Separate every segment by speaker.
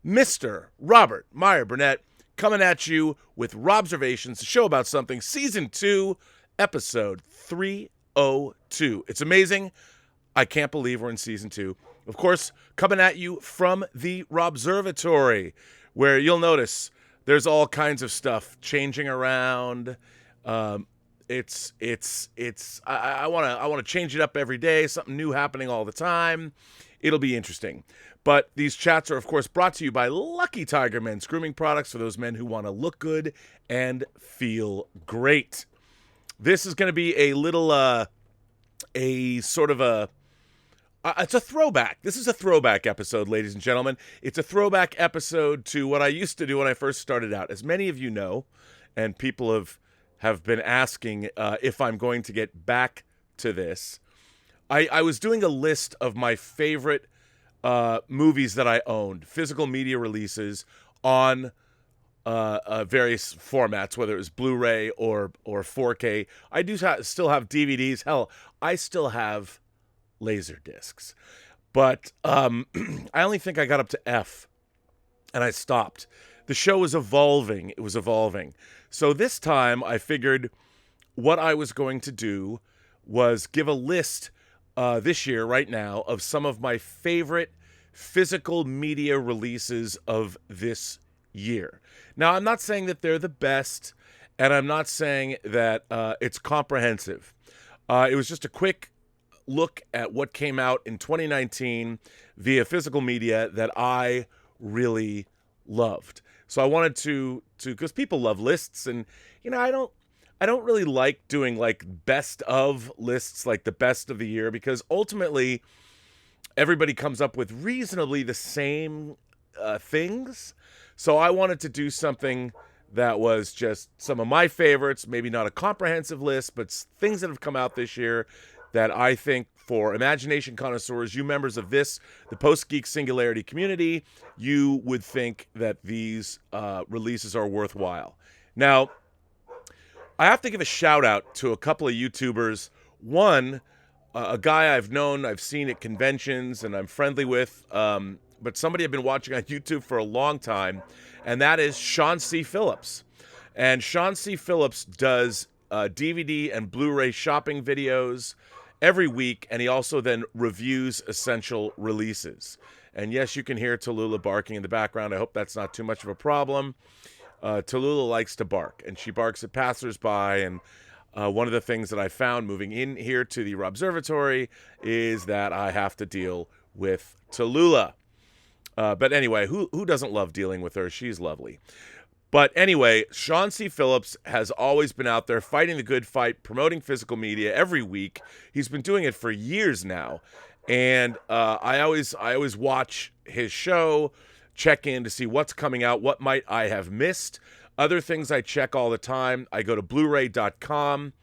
Speaker 1: Mr. Robert Meyer Burnett, coming at you with Robservations, the show about something, Season 2, Episode 302. It's amazing. I can't believe we're in Season 2. Of course, coming at you from the Robservatory, where you'll notice there's all kinds of stuff changing around. I want to change it up every day, something new happening all the time. It'll be interesting. But these chats are, of course, brought to you by Lucky Tiger Men's grooming products for those men who want to look good and feel great. This is going to be a little, it's a throwback. This is a throwback episode, ladies and gentlemen. It's a throwback episode to what I used to do when I first started out. As many of you know, and people have been asking if I'm going to get back to this, I was doing a list of my favorite movies that I owned, physical media releases on various formats, whether it was Blu-ray or 4K. I do still have DVDs. Hell, I still have laser discs. But I only think I got up to F, and I stopped. The show was evolving. It was evolving. So this time I figured what I was going to do was give a list this year, right now, of some of my favorite physical media releases of this year. Now, I'm not saying that they're the best, and I'm not saying that it's comprehensive. It was just a quick look at what came out in 2019 via physical media that I really loved. So I wanted to because people love lists, and I don't really like doing like best of lists, like the best of the year, because ultimately everybody comes up with reasonably the same things. So I wanted to do something that was just some of my favorites, maybe not a comprehensive list, but things that have come out this year that I think, for imagination connoisseurs, you members of the Post-Geek Singularity community, you would think that these releases are worthwhile. Now, I have to give a shout out to a couple of YouTubers. One, a guy I've seen at conventions and I'm friendly with, but somebody I've been watching on YouTube for a long time, and that is Sean C. Phillips. And Sean C. Phillips does DVD and Blu-ray shopping videos every week, and he also then reviews essential releases. And yes, you can hear Tallulah barking in the background. I hope that's not too much of a problem. Tallulah likes to bark, and she barks at passersby, and one of the things that I found moving in here to the Robservatory is that I have to deal with Tallulah. But anyway, who doesn't love dealing with her? She's lovely. But anyway, Sean C. Phillips has always been out there fighting the good fight, promoting physical media every week. He's been doing it for years now. And I always watch his show, check in to see what's coming out, what might I have missed. Other things I check all the time. I go to Blu-ray.com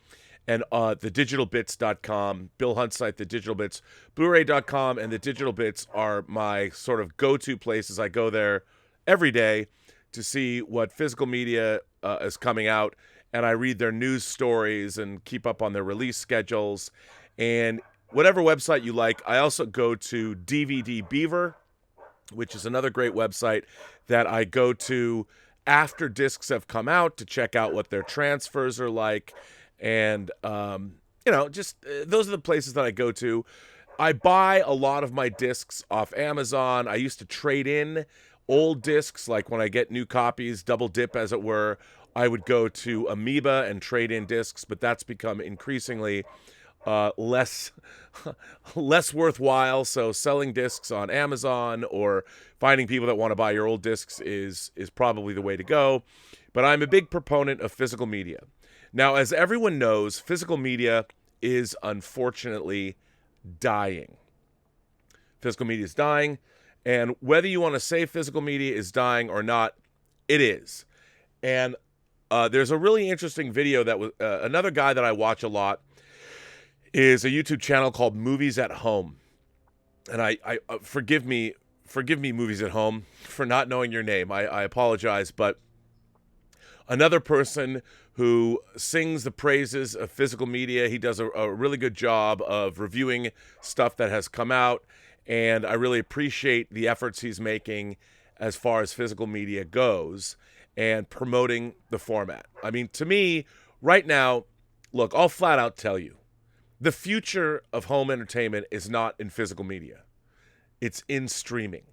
Speaker 1: and thedigitalbits.com, Bill Hunt's site, The Digital Bits. Blu-ray.com and The Digital Bits are my sort of go-to places. I go there every day to see what physical media is coming out, and I read their news stories and keep up on their release schedules. And whatever website you like, I also go to DVD Beaver, which is another great website that I go to after discs have come out to check out what their transfers are like. And, those are the places that I go to. I buy a lot of my discs off Amazon. I used to trade in old discs, like when I get new copies, double dip as it were. I would go to Amoeba and trade in discs, but that's become increasingly less worthwhile. So selling discs on Amazon or finding people that want to buy your old discs is probably the way to go. But I'm a big proponent of physical media. Now, as everyone knows, physical media is unfortunately dying. Physical media is dying. And whether you want to say physical media is dying or not, it is. And there's a really interesting video that was another guy that I watch a lot is a YouTube channel called Movies at Home. And I forgive me, Movies at Home, for not knowing your name. I apologize, but another person who sings the praises of physical media. He does a really good job of reviewing stuff that has come out. And I really appreciate the efforts he's making as far as physical media goes and promoting the format. I mean, to me, right now, look, I'll flat out tell you, the future of home entertainment is not in physical media. It's in streaming.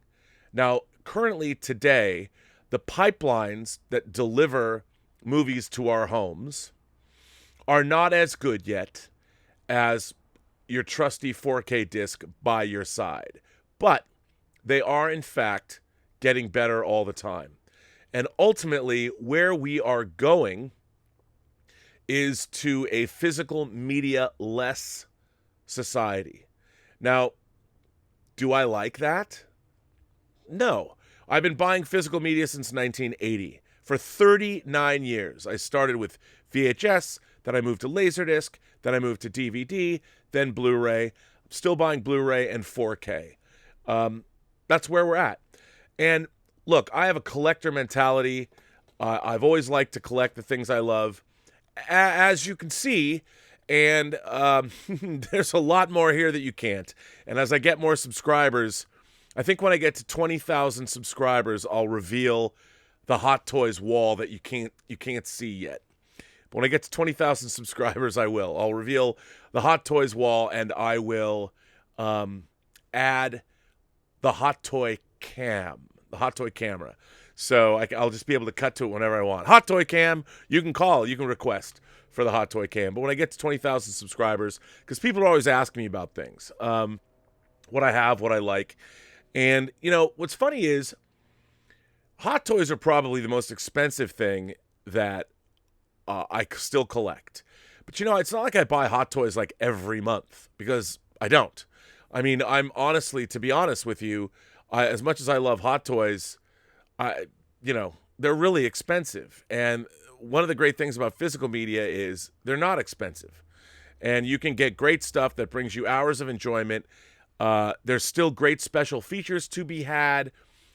Speaker 1: Now, currently today, the pipelines that deliver movies to our homes are not as good yet as your trusty 4K disc by your side. But they are, in fact, getting better all the time. And ultimately, where we are going is to a physical media-less society. Now, do I like that? No. I've been buying physical media since 1980. For 39 years. I started with VHS, then I moved to Laserdisc, then I moved to DVD, then Blu-ray. I'm still buying Blu-ray and 4K. That's where we're at. And look, I have a collector mentality. I've always liked to collect the things I love, as you can see. And there's a lot more here that you can't. And as I get more subscribers, I think when I get to 20,000 subscribers, I'll reveal the Hot Toys wall that you can't see yet. But when I get to 20,000 subscribers, I will. I'll reveal the Hot Toys wall, and I will add the Hot Toy cam, the Hot Toy camera. So I'll just be able to cut to it whenever I want. Hot Toy cam, you can call, you can request for the Hot Toy cam. But when I get to 20,000 subscribers, because people are always asking me about things, what I have, what I like. And, you know, what's funny is Hot Toys are probably the most expensive thing that I still collect. But, you know, it's not like I buy Hot Toys like every month, because I don't. I mean, I'm honestly, to be honest with you, as much as I love Hot Toys, they're really expensive. And one of the great things about physical media is they're not expensive. And you can get great stuff that brings you hours of enjoyment. There's still great special features to be had.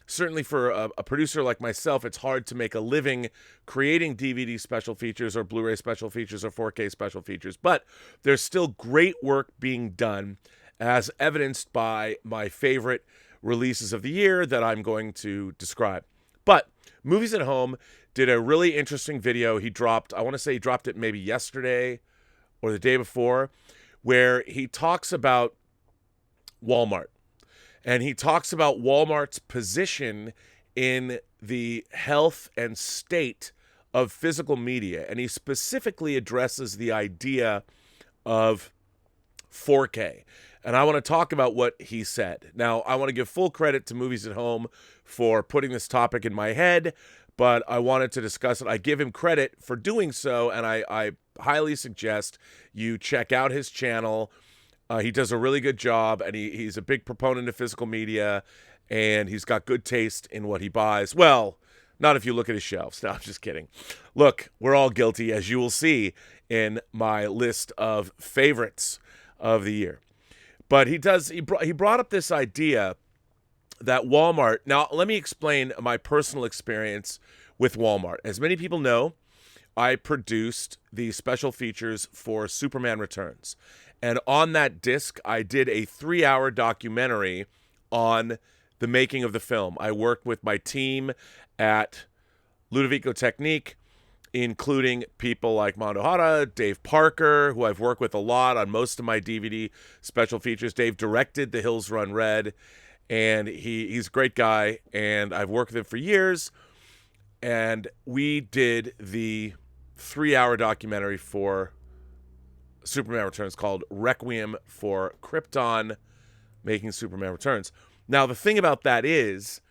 Speaker 1: Certainly for a producer like myself, it's hard to make a living creating DVD special features or Blu-ray special features or 4K special features. But there's still great work being done, as evidenced by my favorite releases of the year that I'm going to describe. But Movies at Home did a really interesting video. I want to say he dropped it maybe yesterday or the day before, where he talks about Walmart. And he talks about Walmart's position in the health and state of physical media. And he specifically addresses the idea of 4K. And I want to talk about what he said. Now, I want to give full credit to Movies at Home for putting this topic in my head, but I wanted to discuss it. I give him credit for doing so, and I highly suggest you check out his channel. He does a really good job, and he's a big proponent of physical media, and he's got good taste in what he buys. Well, not if you look at his shelves. No, I'm just kidding. Look, we're all guilty, as you will see in my list of favorites of the year. But he brought up this idea that Walmart. Now, let me explain my personal experience with Walmart. As many people know, I produced the special features for Superman Returns. And on that disc, I did a 3-hour documentary on the making of the film. I worked with my team at Ludovico Technique, including people like Mondo Hara, Dave Parker, who I've worked with a lot on most of my DVD special features. Dave directed The Hills Run Red, and he's a great guy, and I've worked with him for years. And we did the 3-hour documentary for Superman Returns called Requiem for Krypton, Making Superman Returns. Now, the thing about that is,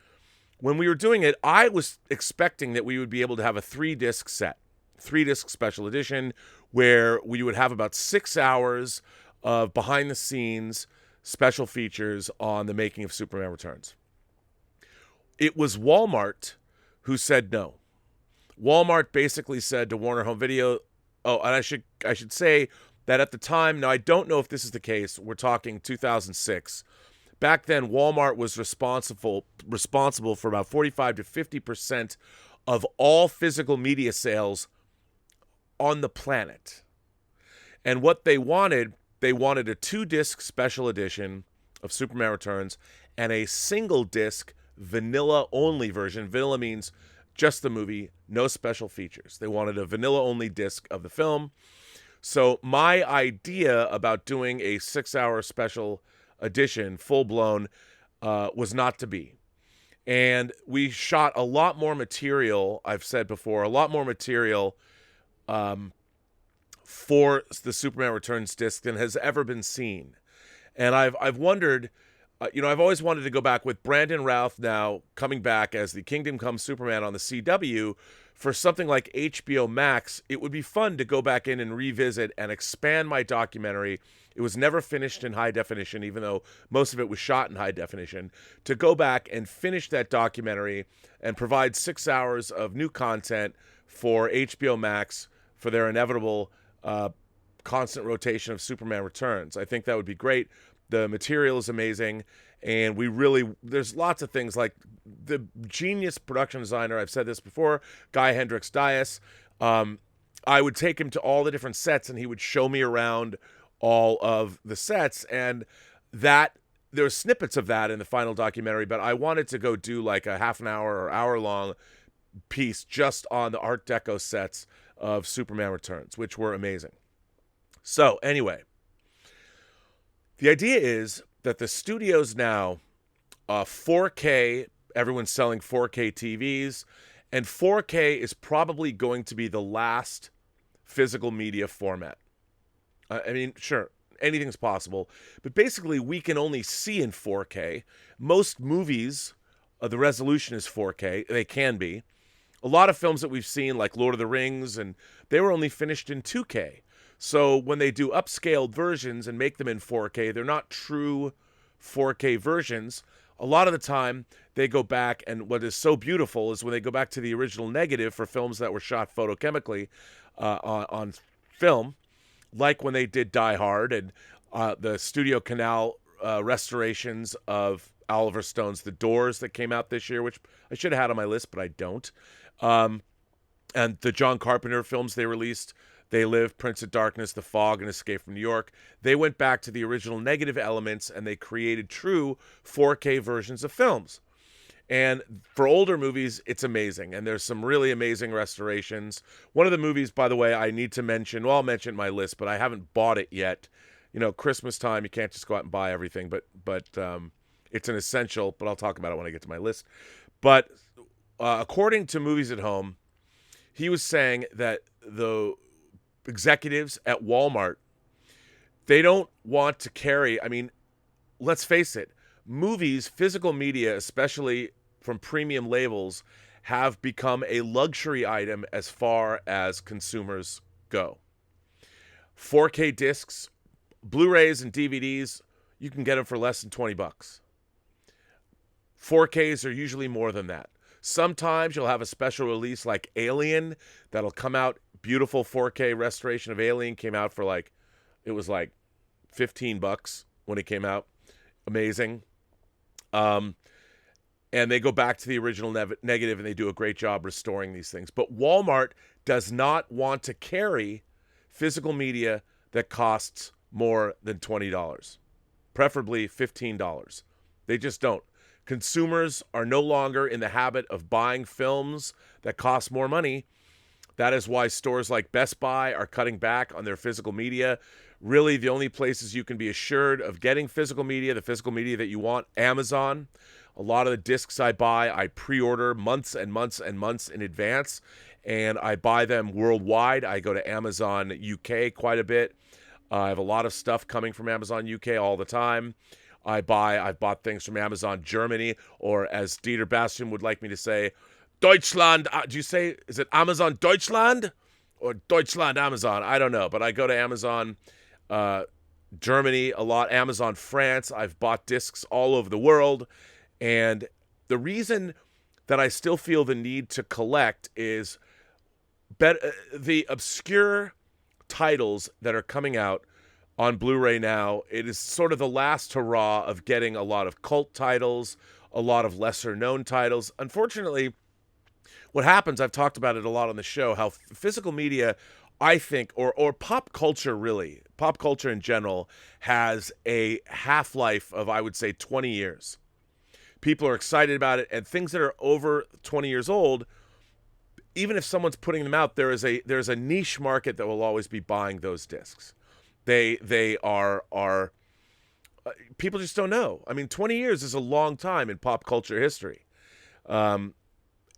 Speaker 1: when we were doing it, I was expecting that we would be able to have a 3-disc set, 3-disc special edition, where we would have about 6 hours of behind-the-scenes special features on the making of Superman Returns. It was Walmart who said no. Walmart basically said to Warner Home Video, and I should say that at the time, now I don't know if this is the case, we're talking 2006. Back then, Walmart was responsible for about 45 to 50% of all physical media sales on the planet. And what they wanted a 2-disc special edition of Superman Returns and a single disc vanilla-only version. Vanilla means just the movie, no special features. They wanted a vanilla-only disc of the film. So my idea about doing a 6-hour special edition, full-blown, was not to be. And we shot a lot more material, I've said before, a lot more material for the Superman Returns disc than has ever been seen. And I've wondered, I've always wanted to go back with Brandon Routh now coming back as the Kingdom Come Superman on the CW. For something like HBO Max, it would be fun to go back in and revisit and expand my documentary. It was never finished in high definition, even though most of it was shot in high definition. To go back and finish that documentary and provide 6 hours of new content for HBO Max for their inevitable constant rotation of Superman Returns. I think that would be great. The material is amazing, and there's lots of things like the genius production designer, I've said this before, Guy Hendricks Dias. I would take him to all the different sets, and he would show me around all of the sets, and there's snippets of that in the final documentary, but I wanted to go do like a half an hour or hour-long piece just on the Art Deco sets of Superman Returns, which were amazing. So anyway, the idea is that the studios now, 4K, everyone's selling 4K TVs, and 4K is probably going to be the last physical media format. I mean, sure, anything's possible, but basically we can only see in 4K. Most movies, the resolution is 4K. They can be. A lot of films that we've seen, like Lord of the Rings, and they were only finished in 2K. So when they do upscaled versions and make them in 4K, they're not true 4K versions. A lot of the time, they go back, and what is so beautiful is when they go back to the original negative for films that were shot photochemically on film, like when they did Die Hard and the Studio Canal restorations of Oliver Stone's The Doors that came out this year, which I should have had on my list, but I don't. And the John Carpenter films they released, They Live, Prince of Darkness, The Fog, and Escape from New York. They went back to the original negative elements, and they created true 4K versions of films. And for older movies, it's amazing. And there's some really amazing restorations. One of the movies, by the way, I need to mention, well, I'll mention my list, but I haven't bought it yet. Christmas time, you can't just go out and buy everything, but it's an essential, but I'll talk about it when I get to my list. But according to Movies at Home, he was saying that the executives at Walmart, they don't want to carry, let's face it, movies, physical media, especially from premium labels, have become a luxury item as far as consumers go. 4K discs, Blu-rays and DVDs, you can get them for less than $20. 4Ks are usually more than that. Sometimes you'll have a special release like Alien that'll come out. Beautiful 4K restoration of Alien came out for it was like $15 when it came out. Amazing. And they go back to the original negative, and they do a great job restoring these things. But Walmart does not want to carry physical media that costs more than $20, preferably $15. They just don't. Consumers are no longer in the habit of buying films that cost more money. That is why stores like Best Buy are cutting back on their physical media. Really, the only places you can be assured of getting physical media, the physical media that you want, Amazon. A lot of the discs I buy, I pre-order months and months and months in advance, and I buy them worldwide. I go to Amazon UK quite a bit. I have a lot of stuff coming from Amazon UK all the time. I've bought things from Amazon Germany, or as Dieter Bastian would like me to say, Deutschland. Is it Amazon Deutschland or Deutschland Amazon? I don't know, but I go to Amazon Germany a lot, Amazon France. I've bought discs all over the world. And the reason that I still feel the need to collect is the obscure titles that are coming out on Blu-ray now. It is sort of the last hurrah of getting a lot of cult titles, a lot of lesser-known titles. Unfortunately, what happens, I've talked about it a lot on the show, how physical media, I think, or pop culture really, pop culture in general, has a half-life of, I would say, 20 years. People are excited about it, and things that are over 20 years old, even if someone's putting them out, there's a niche market that will always be buying those discs. They are people just don't know. I mean, 20 years is a long time in pop culture history.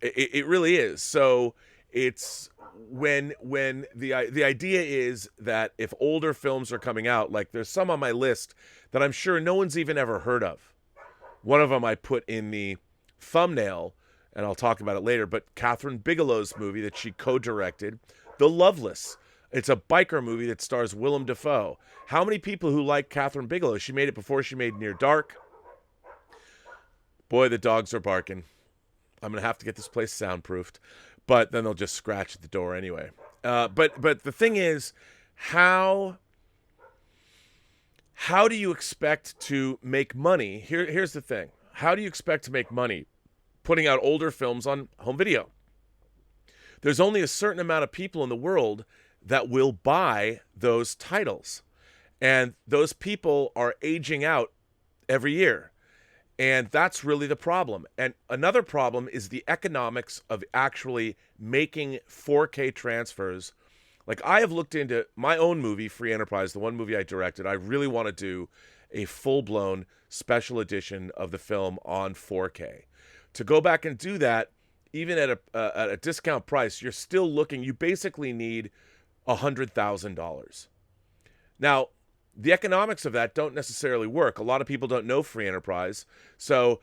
Speaker 1: It really is. So it's when the idea is that if older films are coming out, like there's some on my list that I'm sure no one's even ever heard of. One of them I put in the thumbnail, and I'll talk about it later, but Catherine Bigelow's movie that she co-directed, The Loveless. It's a biker movie that stars Willem Dafoe. How many people who like Catherine Bigelow? She made it before she made Near Dark. Boy, the dogs are barking. I'm going to have to get this place soundproofed, but then they'll just scratch at the door anyway. But the thing is, how do you expect to make money? Here's the thing. How do you expect to make money putting out older films on home video? There's only a certain amount of people in the world that will buy those titles. And those people are aging out every year. And that's really the problem. And another problem is the economics of actually making 4K transfers. Like, I have looked into my own movie, Free Enterprise, the one movie I directed. I really want to do a full-blown special edition of the film on 4K. To go back and do that, even at a discount price, you're still looking, you basically need $100,000. Now, the economics of that don't necessarily work. A lot of people don't know Free Enterprise. So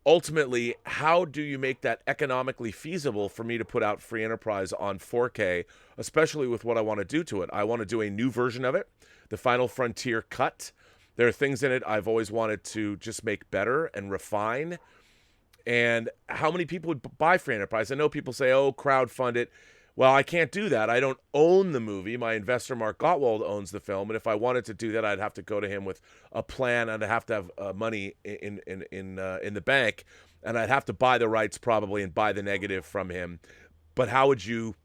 Speaker 1: ultimately, how do you make that economically feasible for me to put out Free Enterprise on 4K, especially with what I want to do to it? I want to do a new version of it, the Final Frontier cut. There are things in it I've always wanted to just make better and refine. And how many people would buy Free Enterprise? I know people say, oh, crowdfund it. Well, I can't do that. I don't own the movie. My investor, Mark Gottwald, owns the film. And if I wanted to do that, I'd have to go to him with a plan. And I'd have to have money in the bank. And I'd have to buy the rights probably and buy the negative from him. But how would you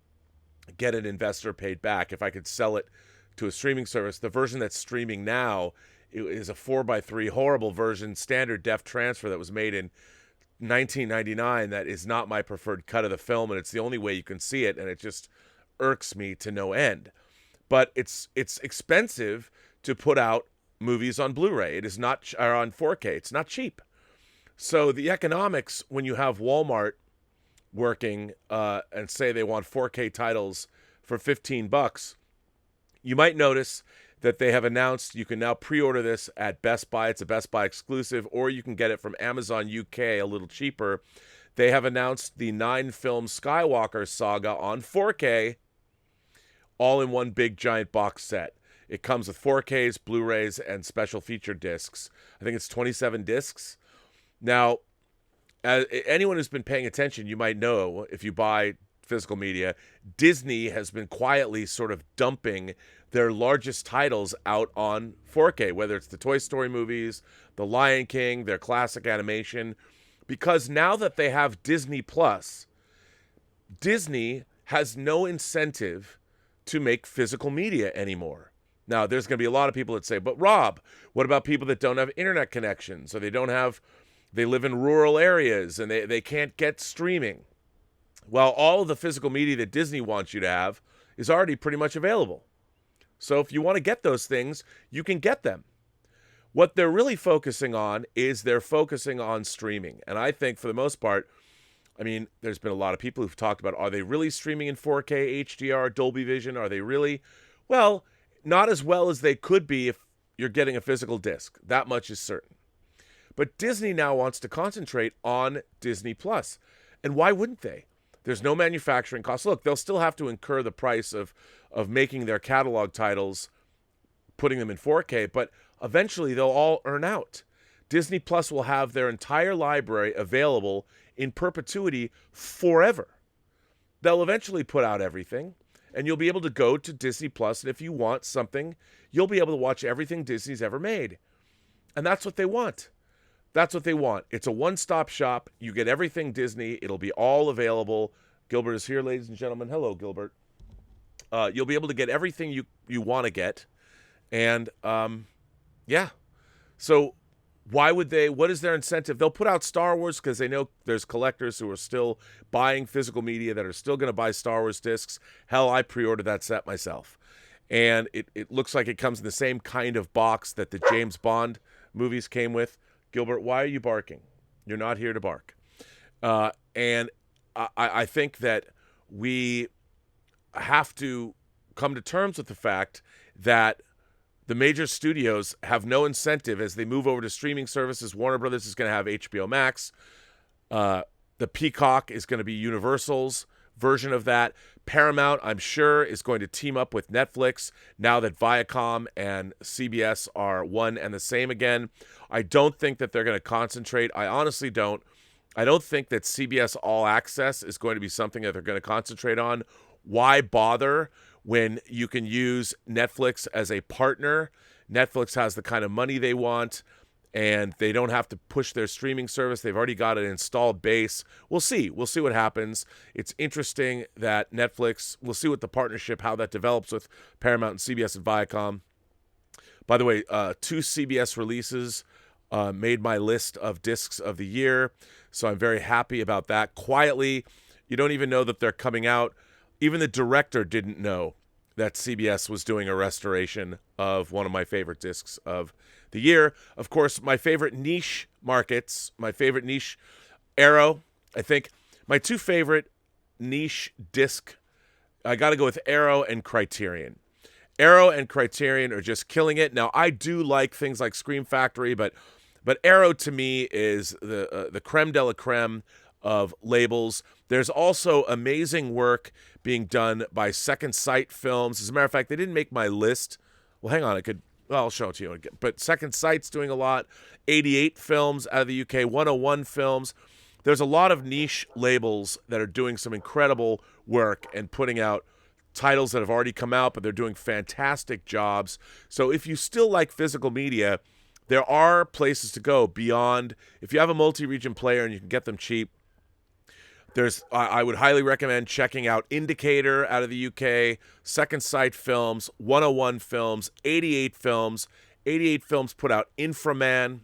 Speaker 1: get an investor paid back if I could sell it to a streaming service? The version that's streaming now is a 4:3 horrible version, standard def transfer that was made in 1999 that is not my preferred cut of the film, and it's the only way you can see it, and it just irks me to no end. But it's expensive to put out movies on Blu-ray. It is not, or on 4K. It's not cheap. So the economics, when you have Walmart working and say they want 4K titles for $15, you might notice that they have announced you can now pre-order this at Best Buy. It's a Best Buy exclusive, or you can get it from Amazon UK a little cheaper. They have announced the 9-film Skywalker saga on 4K, all in one big giant box set. It comes with 4Ks, Blu-rays, and special feature discs. I think it's 27 discs. Now, anyone who's been paying attention, you might know, if you buy physical media, Disney has been quietly sort of dumping their largest titles out on 4K, whether it's the Toy Story movies, The Lion King, their classic animation, because now that they have Disney Plus, Disney has no incentive to make physical media anymore. Now, there's going to be a lot of people that say, but Rob, what about people that don't have internet connections, or they live in rural areas and they can't get streaming? Well, all of the physical media that Disney wants you to have is already pretty much available. So if you want to get those things, you can get them. What they're really focusing on is they're focusing on streaming. And I think for the most part, I mean, there's been a lot of people who've talked about, are they really streaming in 4K, HDR, Dolby Vision? Are they really? Well, not as well as they could be if you're getting a physical disc. That much is certain. But Disney now wants to concentrate on Disney Plus. And why wouldn't they? There's no manufacturing costs. Look, they'll still have to incur the price of making their catalog titles, putting them in 4K, but eventually they'll all earn out. Disney Plus will have their entire library available in perpetuity forever. They'll eventually put out everything, and you'll be able to go to Disney Plus, and if you want something, you'll be able to watch everything Disney's ever made. And that's what they want. That's what they want. It's a one-stop shop. You get everything Disney. It'll be all available. Gilbert is here, ladies and gentlemen. Hello, Gilbert. You'll be able to get everything you want to get. And, yeah. So why would they? What is their incentive? They'll put out Star Wars because they know there's collectors who are still buying physical media that are still going to buy Star Wars discs. Hell, I pre-ordered that set myself. And it looks like it comes in the same kind of box that the James Bond movies came with. Gilbert, why are you barking? You're not here to bark. And I think that we have to come to terms with the fact that the major studios have no incentive as they move over to streaming services. Warner Brothers is going to have HBO Max. The Peacock is going to be Universal's version of that. Paramount, I'm sure, is going to team up with Netflix now that Viacom and CBS are one and the same again. I don't think that they're going to concentrate. I honestly don't. I don't think that CBS All Access is going to be something that they're going to concentrate on. Why bother when you can use Netflix as a partner? Netflix has the kind of money they want, and they don't have to push their streaming service. They've already got an installed base. We'll see. We'll see what happens. It's interesting that Netflix, we'll see what the partnership, how that develops with Paramount and CBS and Viacom. By the way, 2 CBS releases made my list of discs of the year, so I'm very happy about that. Quietly, you don't even know that they're coming out. Even the director didn't know that CBS was doing a restoration of one of my favorite discs of the year. Of course, my favorite niche markets, my favorite niche, Arrow. I think my 2 favorite niche disc, I got to go with Arrow and Criterion. Arrow and Criterion are just killing it. Now, I do like things like Scream Factory, but Arrow to me is the creme de la creme of labels. There's also amazing work being done by Second Sight Films. As a matter of fact, they didn't make my list. Well, hang on, I'll show it to you again. But Second Sight's doing a lot. 88 Films out of the UK, 101 Films. There's a lot of niche labels that are doing some incredible work and putting out titles that have already come out, but they're doing fantastic jobs. So if you still like physical media, there are places to go beyond. If you have a multi-region player and you can get them cheap, I would highly recommend checking out Indicator out of the UK, Second Sight Films, 101 Films, 88 Films. 88 Films put out Inframan.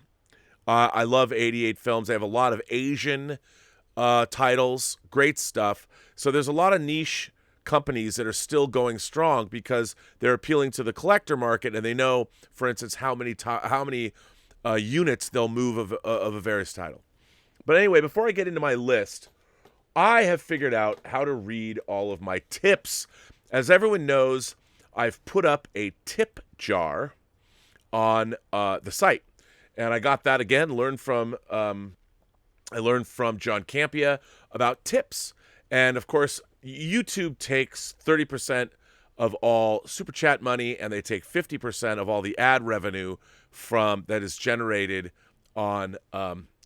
Speaker 1: I love 88 Films. They have a lot of Asian titles, great stuff. So there's a lot of niche companies that are still going strong because they're appealing to the collector market, and they know, for instance, how many units they'll move of a various title. But anyway, before I get into my list, I have figured out how to read all of my tips. As everyone knows, I've put up a tip jar on the site, and I got that again. I learned from John Campia about tips, and of course, YouTube takes 30% of all super chat money, and they take 50% of all the ad revenue that is generated on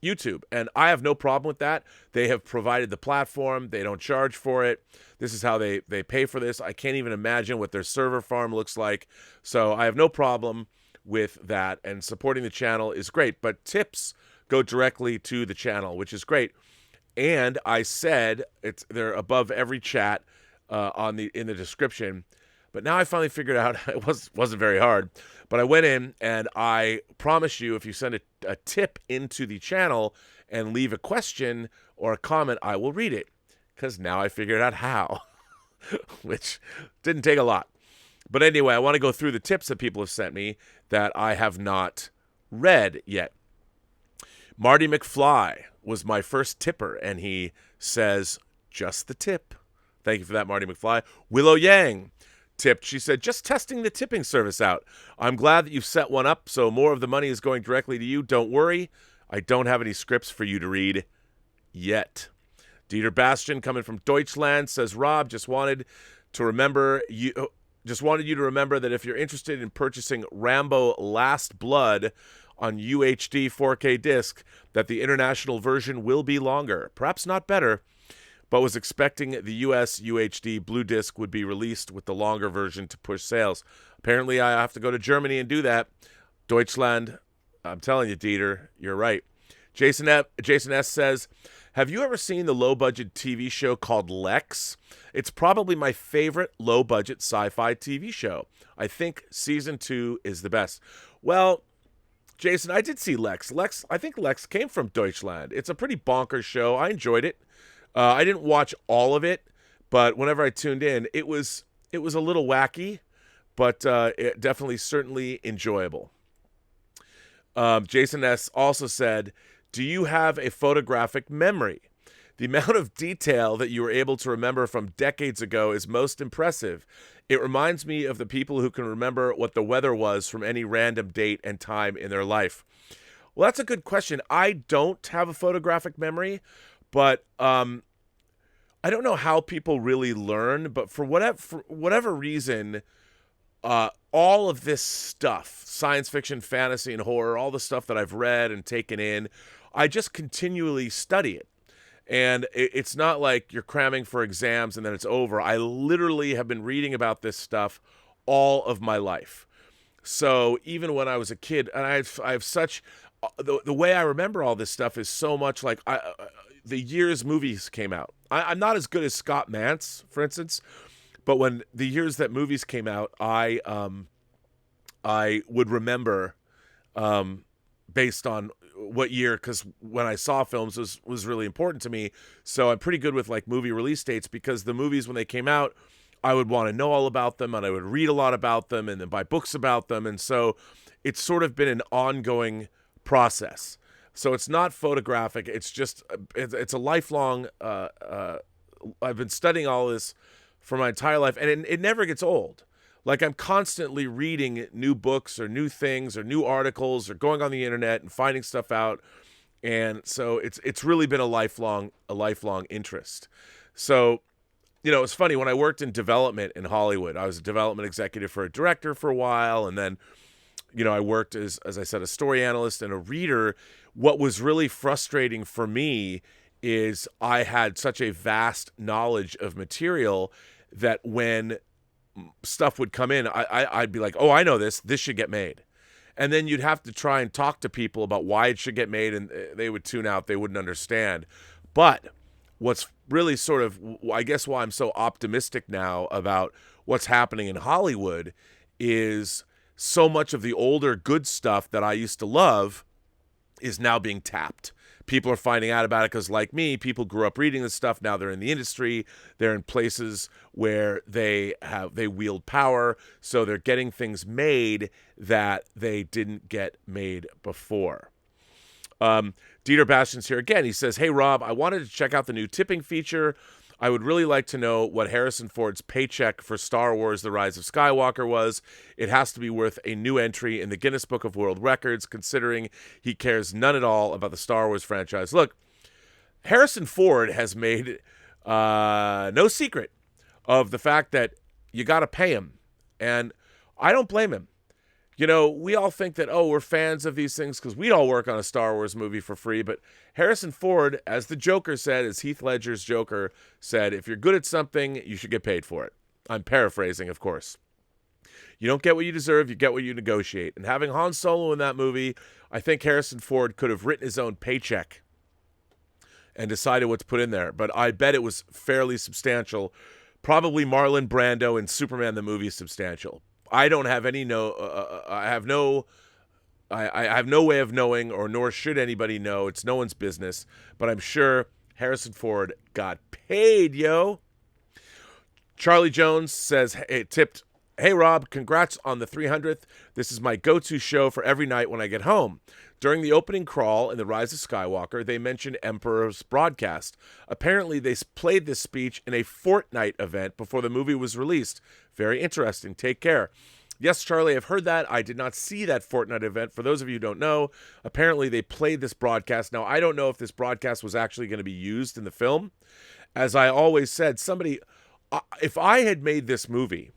Speaker 1: YouTube. And I have no problem with that. They have provided the platform. They don't charge for it. This is how they pay for this. I can't even imagine what their server farm looks like. So I have no problem with that. And supporting the channel is great. But tips go directly to the channel, which is great. And I said they're above every chat in the description. But now I finally figured out it wasn't very hard. But I went in, and I promise you, if you send a tip into the channel and leave a question or a comment, I will read it. Because now I figured out how, which didn't take a lot. But anyway, I want to go through the tips that people have sent me that I have not read yet. Marty McFly was my first tipper, and he says, just the tip. Thank you for that, Marty McFly. Willow Yang tipped. She said, just testing the tipping service out. I'm glad that you've set one up, so more of the money is going directly to you. Don't worry. I don't have any scripts for you to read yet. Dieter Bastian, coming from Deutschland, says, Rob, just wanted you to remember that if you're interested in purchasing Rambo Last Blood on UHD 4K disc, that the international version will be longer. Perhaps not better, but was expecting the US UHD Blue Disc would be released with the longer version to push sales. Apparently, I have to go to Germany and do that. Deutschland, I'm telling you, Dieter, you're right. Jason S. says, have you ever seen the low-budget TV show called Lex? It's probably my favorite low-budget sci-fi TV show. I think season 2 is the best. Well, Jason, I did see Lex. I think Lex came from Deutschland. It's a pretty bonkers show. I enjoyed it. I didn't watch all of it, but whenever I tuned in, it was a little wacky, but it definitely, certainly enjoyable. Jason S. also said, do you have a photographic memory? The amount of detail that you were able to remember from decades ago is most impressive. It reminds me of the people who can remember what the weather was from any random date and time in their life. Well, that's a good question. I don't have a photographic memory, but I don't know how people really learn, but for whatever reason, all of this stuff, science fiction, fantasy, and horror, all the stuff that I've read and taken in, I just continually study it. And it's not like you're cramming for exams and then it's over. I literally have been reading about this stuff all of my life. So even when I was a kid, and I have such, the way I remember all this stuff is so much like the years movies came out. I'm not as good as Scott Mantz, for instance, but when the years that movies came out, I would remember based on what year, because when I saw films was really important to me. So I'm pretty good with like movie release dates, because the movies when they came out, I would want to know all about them, and I would read a lot about them and then buy books about them. And so it's sort of been an ongoing process. So it's not photographic. It's just, it's a lifelong, I've been studying all this for my entire life, and it never gets old. Like, I'm constantly reading new books or new things or new articles or going on the internet and finding stuff out. And so it's really been a lifelong interest. So, you know, it's funny, when I worked in development in Hollywood, I was a development executive for a director for a while. And then, you know, I worked as I said, a story analyst and a reader. What was really frustrating for me is I had such a vast knowledge of material that when stuff would come in, I'd be like, oh, I know this should get made. And then you'd have to try and talk to people about why it should get made, and they would tune out. They wouldn't understand. But what's really sort of, I guess why I'm so optimistic now about what's happening in Hollywood is so much of the older good stuff that I used to love is now being tapped. People are finding out about it because, like me, people grew up reading this stuff. Now they're in the industry. They're in places where they wield power. So they're getting things made that they didn't get made before. Dieter Bastian's here again. He says, hey, Rob, I wanted to check out the new tipping feature. I would really like to know what Harrison Ford's paycheck for Star Wars The Rise of Skywalker was. It has to be worth a new entry in the Guinness Book of World Records, considering he cares none at all about the Star Wars franchise. Look, Harrison Ford has made no secret of the fact that you got to pay him. And I don't blame him. You know, we all think that, oh, we're fans of these things because we all work on a Star Wars movie for free. But Harrison Ford, as the Joker said, as Heath Ledger's Joker said, if you're good at something, you should get paid for it. I'm paraphrasing, of course. You don't get what you deserve, you get what you negotiate. And having Han Solo in that movie, I think Harrison Ford could have written his own paycheck and decided what to put in there. But I bet it was fairly substantial. Probably Marlon Brando and Superman the movie is substantial. I don't have any I have no way of knowing, or nor should anybody know. It's no one's business. But I'm sure Harrison Ford got paid, yo. Charlie Jones says, tipped, hey, Rob, congrats on the 300th. This is my go-to show for every night when I get home. During the opening crawl in The Rise of Skywalker, they mentioned Emperor's broadcast. Apparently, they played this speech in a Fortnite event before the movie was released. Very interesting. Take care. Yes, Charlie, I've heard that. I did not see that Fortnite event. For those of you who don't know, apparently they played this broadcast. Now, I don't know if this broadcast was actually going to be used in the film. As I always said, if I had made this movie,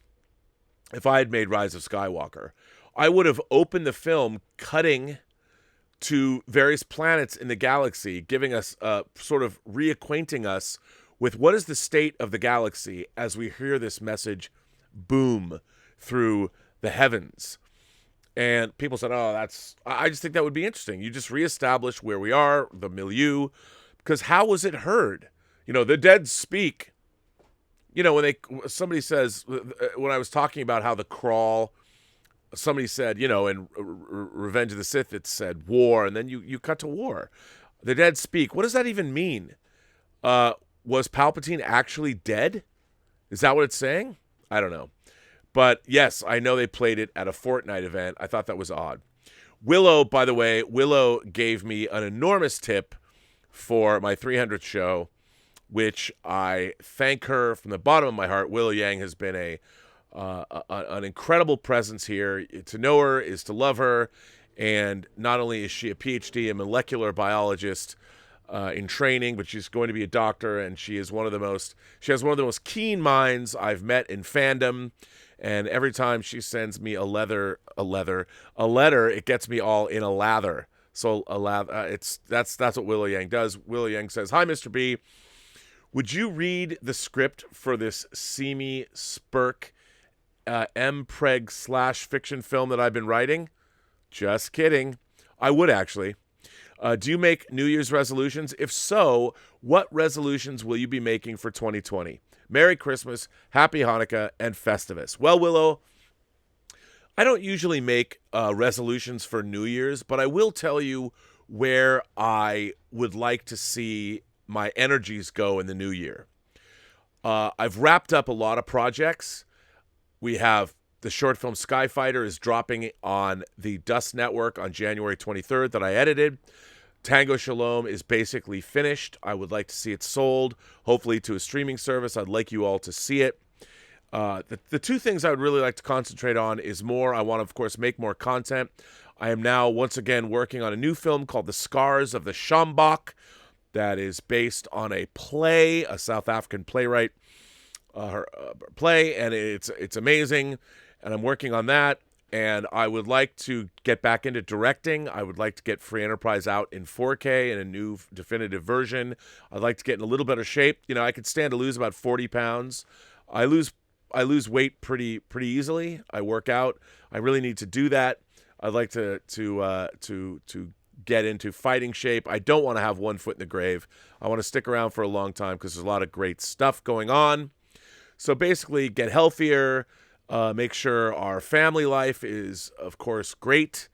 Speaker 1: if I had made Rise of Skywalker, I would have opened the film cutting to various planets in the galaxy, giving us, sort of reacquainting us with what is the state of the galaxy as we hear this message boom through the heavens. And people said, oh, I just think that would be interesting. You just reestablish where we are, the milieu, because how was it heard? You know, the dead speak. You know, when somebody says, when I was talking about how the crawl somebody said, in Revenge of the Sith, it said war, and then you cut to war. The dead speak. What does that even mean? Was Palpatine actually dead? Is that what it's saying? I don't know. But yes, I know they played it at a Fortnite event. I thought that was odd. Willow, by the way, gave me an enormous tip for my 300th show, which I thank her from the bottom of my heart. Willow Yang has been an incredible presence here. To know her is to love her, and not only is she a PhD in molecular biologist in training, but she's going to be a doctor, and she has one of the most keen minds I've met in fandom. And every time she sends me a letter, it gets me all in a lather. So that's what Willow Yang does. Willow Yang says, "Hi, Mr. B. Would you read the script for this seamy spurk M-Preg / fiction film that I've been writing?" Just kidding. I would actually. Do you make New Year's resolutions? If so, what resolutions will you be making for 2020? Merry Christmas, Happy Hanukkah, and Festivus. Well, Willow, I don't usually make resolutions for New Year's, but I will tell you where I would like to see my energies go in the new year. I've wrapped up a lot of projects. We have the short film Skyfighter is dropping on the Dust Network on January 23rd that I edited. Tango Shalom is basically finished. I would like to see it sold, hopefully to a streaming service. I'd like you all to see it. The two things I would really like to concentrate on is more. I want to, of course, make more content. I am now once again working on a new film called The Scars of the Shambach that is based on a play, a South African playwright play, and it's amazing. And I'm working on that. And I would like to get back into directing. I would like to get Free Enterprise out in 4K in a new definitive version. I'd like to get in a little better shape. I could stand to lose about 40 pounds. I lose weight pretty easily. I work out. I really need to do that. I'd like to get into fighting shape. I don't want to have one foot in the grave. I want to stick around for a long time because there's a lot of great stuff going on. So basically, get healthier. Make sure our family life is, of course, great,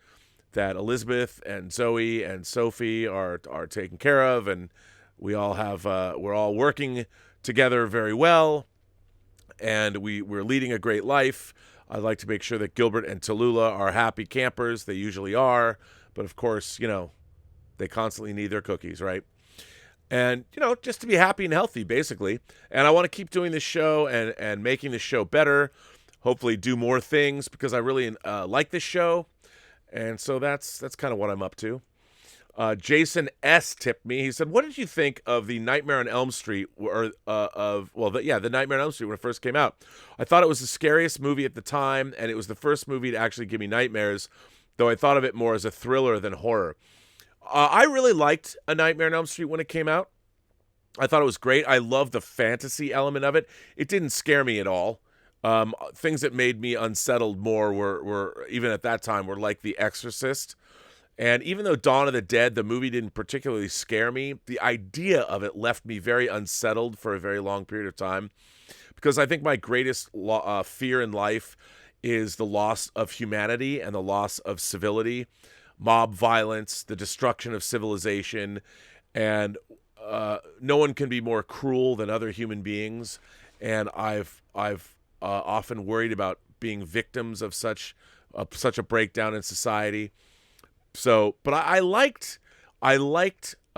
Speaker 1: that Elizabeth and Zoe and Sophie are taken care of, and we're all working together very well, and we're leading a great life. I'd like to make sure that Gilbert and Tallulah are happy campers. They usually are, but of course, they constantly need their cookies, right? And, just to be happy and healthy, basically. And I want to keep doing this show and making this show better. Hopefully do more things because I really like this show. And so that's kind of what I'm up to. Jason S. tipped me. He said, what did you think of the Nightmare on Elm Street? The Nightmare on Elm Street when it first came out. I thought it was the scariest movie at the time, and it was the first movie to actually give me nightmares, though I thought of it more as a thriller than horror. I really liked A Nightmare on Elm Street when it came out. I thought it was great. I loved the fantasy element of it. It didn't scare me at all. Things that made me unsettled more were even at that time were like The Exorcist. And even though Dawn of the Dead, the movie, didn't particularly scare me, the idea of it left me very unsettled for a very long period of time. Because I think my greatest fear in life is the loss of humanity and the loss of civility, mob violence, the destruction of civilization. And no one can be more cruel than other human beings. And I've often worried about being victims of such a breakdown in society. So, but I liked A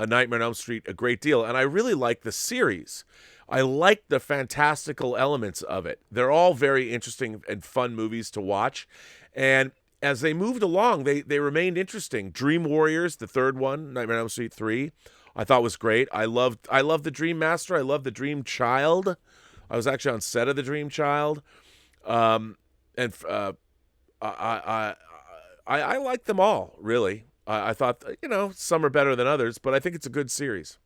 Speaker 1: Nightmare on Elm Street a great deal, and I really liked the series. I liked the fantastical elements of it. They're all very interesting and fun movies to watch, and as they moved along, they remained interesting. Dream Warriors, the third one, Nightmare on Elm Street 3, I thought was great. I loved the Dream Master. I loved the Dream Child. I was actually on set of the Dream Child, I like them all, really. I thought, some are better than others, but I think it's a good series.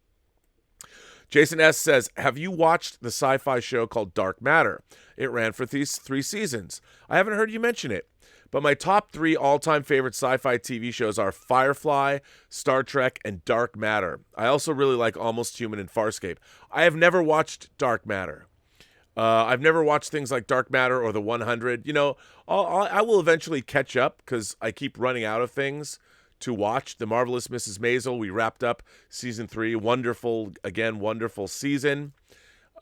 Speaker 1: Jason S. says, have you watched the sci-fi show called Dark Matter? It ran for 3 seasons. I haven't heard you mention it, but my top 3 all-time favorite sci-fi TV shows are Firefly, Star Trek, and Dark Matter. I also really like Almost Human and Farscape. I have never watched Dark Matter. I've never watched things like Dark Matter or The 100. You know, I will eventually catch up because I keep running out of things to watch. The Marvelous Mrs. Maisel, we wrapped up season 3. Wonderful, again, wonderful season.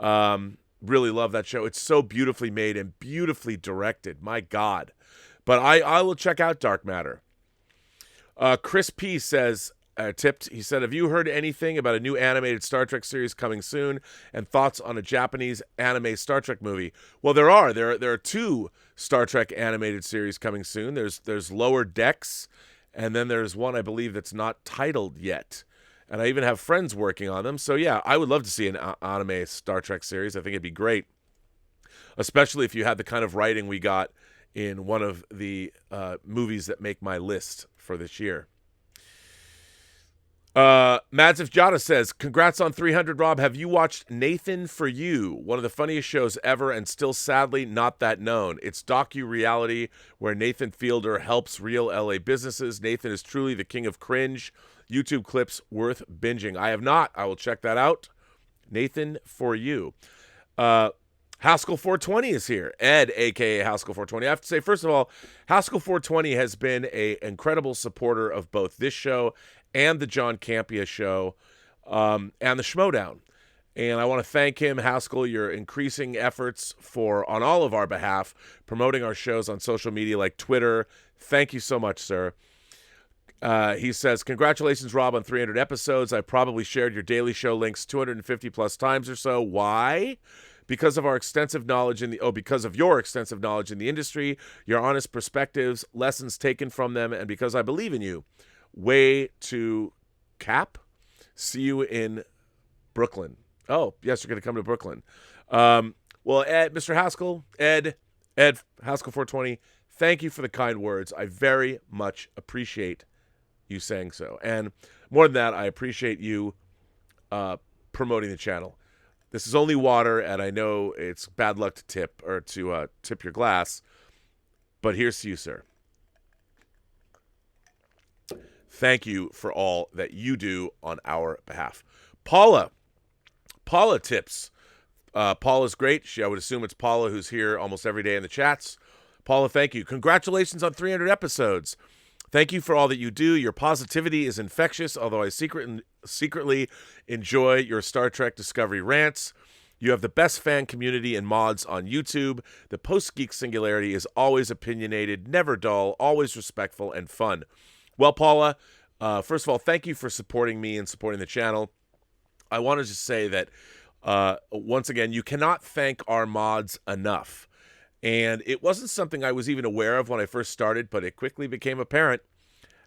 Speaker 1: Really love that show. It's so beautifully made and beautifully directed. My God. But I will check out Dark Matter. Chris P. says, he said, have you heard anything about a new animated Star Trek series coming soon and thoughts on a Japanese anime Star Trek movie? Well, there are 2 Star Trek animated series coming soon. There's Lower Decks, and then there's one, I believe, that's not titled yet. And I even have friends working on them. So, yeah, I would love to see an anime Star Trek series. I think it'd be great, especially if you had the kind of writing we got in one of the movies that make my list for this year. Madsif Jada says, congrats on 300, Rob. Have you watched Nathan for You? One of the funniest shows ever and still sadly not that known. It's docu-reality where Nathan Fielder helps real LA businesses. Nathan is truly the king of cringe. YouTube clips worth binging. I have not. I will check that out. Nathan for You. Haskell 420 is here. Ed, a.k.a. Haskell 420. I have to say, first of all, Haskell 420 has been an incredible supporter of both this show and the John Campea show, and the Schmodown. And I want to thank him, Haskell, your increasing efforts on all of our behalf, promoting our shows on social media like Twitter. Thank you so much, sir. He says, congratulations, Rob, on 300 episodes. I probably shared your daily show links 250 plus times or so. Why? Because of your extensive knowledge in the industry, your honest perspectives, lessons taken from them, and because I believe in you. Way to Cap. See you in Brooklyn. Oh, yes, you're going to come to Brooklyn. Well, Ed, Mr. Haskell, Ed Haskell 420, thank you for the kind words. I very much appreciate you saying so. And more than that, I appreciate you promoting the channel. This is only water, and I know it's bad luck to tip your glass, but here's to you, sir. Thank you for all that you do on our behalf. Paula tips. Paula's great. I would assume it's Paula who's here almost every day in the chats. Paula, thank you. Congratulations on 300 episodes. Thank you for all that you do. Your positivity is infectious, although I secretly enjoy your Star Trek Discovery rants. You have the best fan community and mods on YouTube. The Post-Geek Singularity is always opinionated, never dull, always respectful, and fun. Well, Paula, first of all, thank you for supporting me and supporting the channel. I want to just say that, once again, you cannot thank our mods enough. And it wasn't something I was even aware of when I first started, but it quickly became apparent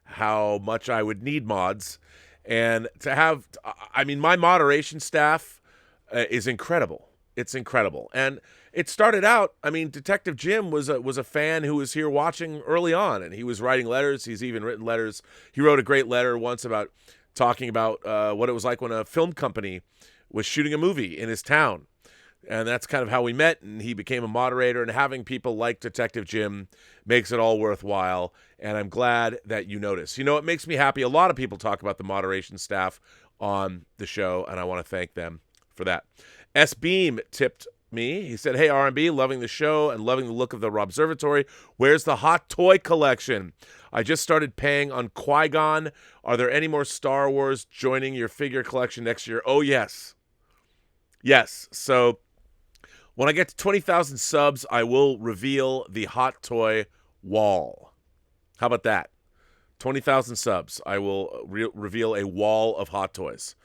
Speaker 1: how much I would need mods. And to have, my moderation staff is incredible. It's incredible. And it started out, Detective Jim was a fan who was here watching early on, and he was writing letters. He's even written letters. He wrote a great letter once about talking about what it was like when a film company was shooting a movie in his town. And that's kind of how we met, and he became a moderator, and having people like Detective Jim makes it all worthwhile, and I'm glad that you notice. You know, it makes me happy. A lot of people talk about the moderation staff on the show, and I want to thank them for that. S. Beam tipped me. He said, hey, R&B, loving the show and loving the look of the Robservatory. Where's the hot toy collection? I just started paying on Qui-Gon. Are there any more Star Wars joining your figure collection next year? Oh, yes. Yes. So when I get to 20,000 subs, I will reveal the hot toy wall. How about that? 20,000 subs, I will reveal a wall of hot toys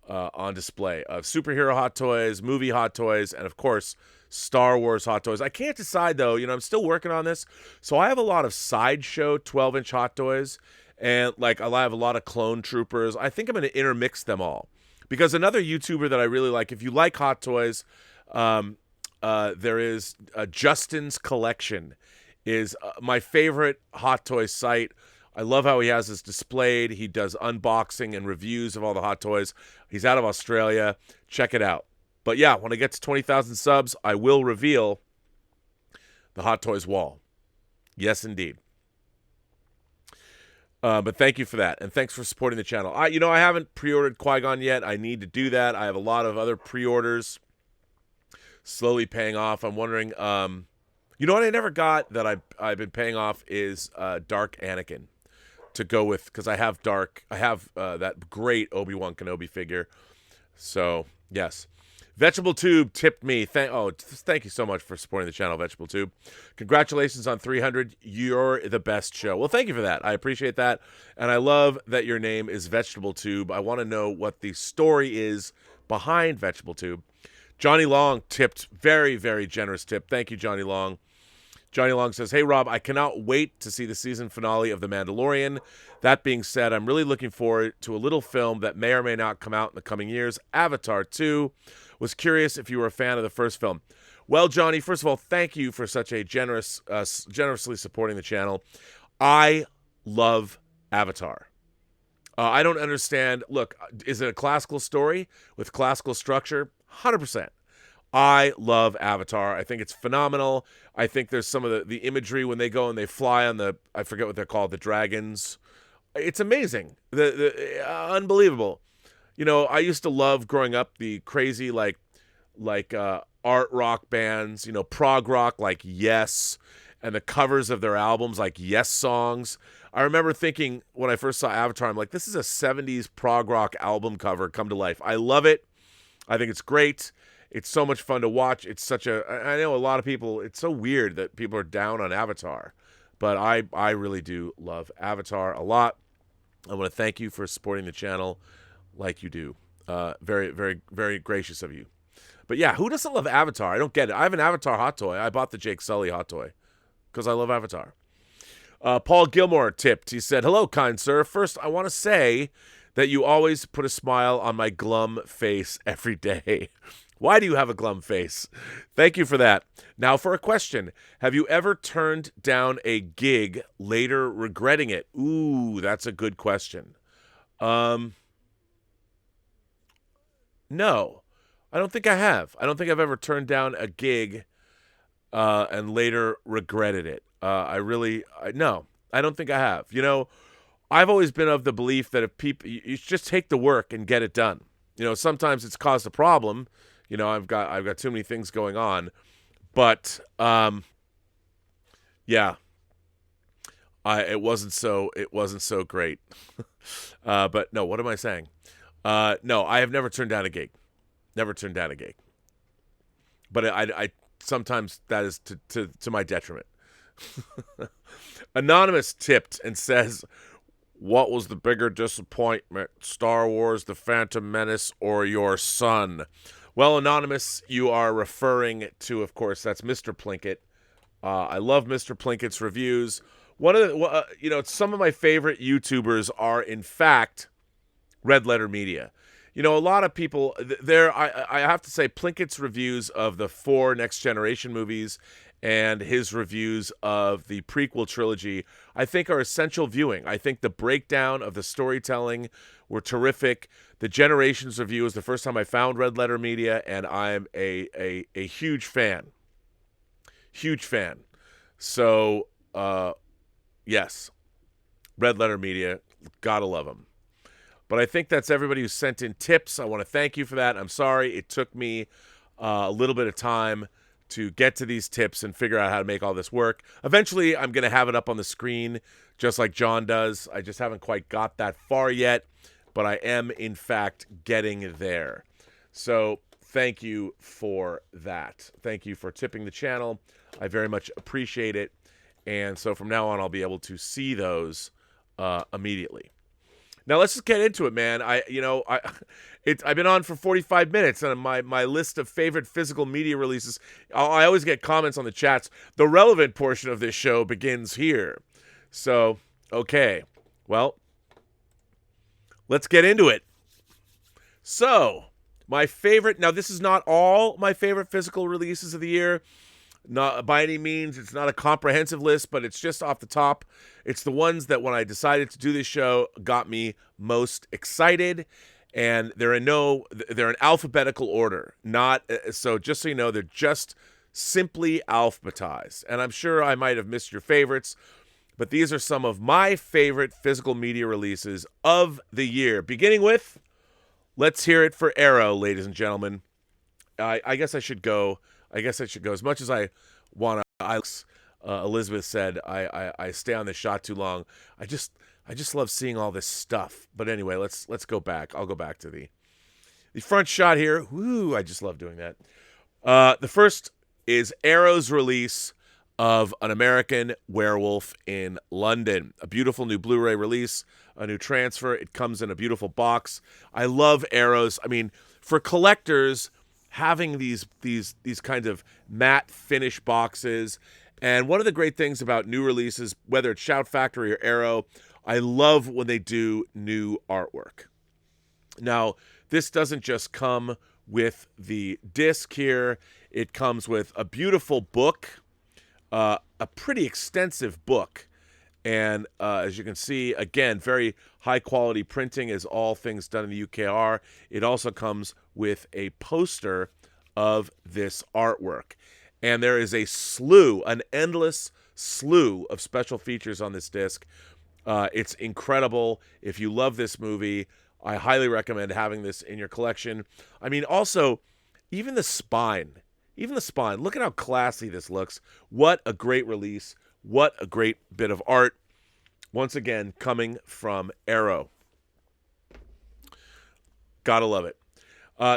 Speaker 1: on display of superhero hot toys, movie hot toys, and of course, Star Wars hot toys. I can't decide though, I'm still working on this. So I have a lot of Sideshow 12-inch hot toys, and I have a lot of Clone Troopers. I think I'm going to intermix them all. Because another YouTuber that I really like, if you like hot toys, there is Justin's Collection is my favorite hot toy site. I love how he has this displayed. He does unboxing and reviews of all the hot toys. He's out of Australia. Check it out. But yeah, when I get to 20,000 subs, I will reveal the hot toys wall. Yes, indeed. But thank you for that, and thanks for supporting the channel. I haven't pre-ordered Qui-Gon yet. I need to do that. I have a lot of other pre-orders. slowly paying off. I'm wondering, you know what I never got that I've been paying off is Dark Anakin to go with, because I have that great Obi-Wan Kenobi figure. So yes. Vegetable Tube tipped me. Thank you so much for supporting the channel, Vegetable Tube. Congratulations on 300. You're the best show. Well, thank you for that. I appreciate that. And I love that your name is Vegetable Tube. I want to know what the story is behind Vegetable Tube. Johnny Long tipped. Very, very generous tip. Thank you, Johnny Long. Johnny Long says, "Hey, Rob, I cannot wait to see the season finale of The Mandalorian. That being said, I'm really looking forward to a little film that may or may not come out in the coming years, Avatar 2. Was curious if you were a fan of the first film." Well, Johnny, first of all, thank you for such a generously supporting the channel. I love Avatar. I don't understand. Look, is it a classical story with classical structure? 100%. I love Avatar. I think it's phenomenal. I think there's some of the imagery when they go and they fly on I forget what they're called, the dragons. It's amazing. Unbelievable. You know, I used to love growing up the crazy like art rock bands, you know, prog rock like Yes, and the covers of their albums like Yes songs. I remember thinking when I first saw Avatar, I'm like, this is a 70s prog rock album cover come to life. I love it. I think it's great. It's so much fun to watch. I know a lot of people, it's so weird that people are down on Avatar, but I really do love Avatar a lot. I want to thank you for supporting the channel like you do. Very, very, very gracious of you. But yeah, who doesn't love Avatar? I don't get it. I have an Avatar hot toy. I bought the Jake Sully hot toy because I love Avatar. Paul Gilmore tipped. He said, "Hello, kind sir. First, I want to say that you always put a smile on my glum face every day." Why do you have a glum face? Thank you for that. Now for a question. Have you ever turned down a gig, later regretting it? Ooh, that's a good question. No. I don't think I have. I don't think I've ever turned down a gig and later regretted it. No, I don't think I have. You know, I've always been of the belief that if people, you just take the work and get it done. You know, sometimes it's caused a problem. You know, I've got too many things going on, but yeah, it wasn't so great. But no, what am I saying? No, I have never turned down a gig. Never turned down a gig. But I sometimes that is to my detriment. Anonymous tipped and says, "What was the bigger disappointment, Star Wars, The Phantom Menace, or your son?" Well, Anonymous, you are referring to, of course, that's Mr. Plinkett. I love Mr. Plinkett's reviews. One of the, some of my favorite YouTubers are, in fact, Red Letter Media. You know, a lot of people there. I have to say, Plinkett's reviews of the 4 Next Generation movies and his reviews of the prequel trilogy, I think, are essential viewing. I think the breakdown of the storytelling were terrific. The Generations review is the first time I found Red Letter Media, and I'm a huge fan. Huge fan. So, yes, Red Letter Media, gotta love them. But I think that's everybody who sent in tips. I want to thank you for that. I'm sorry it took me a little bit of time to get to these tips and figure out how to make all this work. Eventually, I'm going to have it up on the screen just like John does. I just haven't quite got that far yet, but I am, in fact, getting there. So thank you for that. Thank you for tipping the channel. I very much appreciate it. And so from now on, I'll be able to see those immediately. Now let's just get into it, man. I've been on for 45 minutes, and my list of favorite physical media releases. I always get comments on the chats. The relevant portion of this show begins here. So, okay, well, let's get into it. So, my favorite. Now, this is not all my favorite physical releases of the year. Not by any means, it's not a comprehensive list, but it's just off the top. It's the ones that when I decided to do this show got me most excited, and they're in alphabetical order. So just so you know, they're just simply alphabetized. And I'm sure I might have missed your favorites, but these are some of my favorite physical media releases of the year. Beginning with, let's hear it for Arrow, ladies and gentlemen. I guess I should go I guess I should go. As much as I want to, Elizabeth said, I stay on this shot too long. I just love seeing all this stuff. But anyway, let's go back. I'll go back to the front shot here. Woo, I just love doing that. The first is Arrow's release of An American Werewolf in London. A beautiful new Blu-ray release, a new transfer. It comes in a beautiful box. I love Arrow's. I mean, for collectors, having these kinds of matte finish boxes. And one of the great things about new releases, whether it's Shout Factory or Arrow, I love when they do new artwork. Now, this doesn't just come with the disc here. It comes with a beautiful book, a pretty extensive book. And as you can see, again, very high quality printing, as all things done in the UK are. It also comes with a poster of this artwork. And there is an endless slew of special features on this disc. It's incredible. If you love this movie, I highly recommend having this in your collection. I mean, also, even the spine. Look at how classy this looks. What a great release. What a great bit of art. Once again, coming from Arrow. Gotta love it.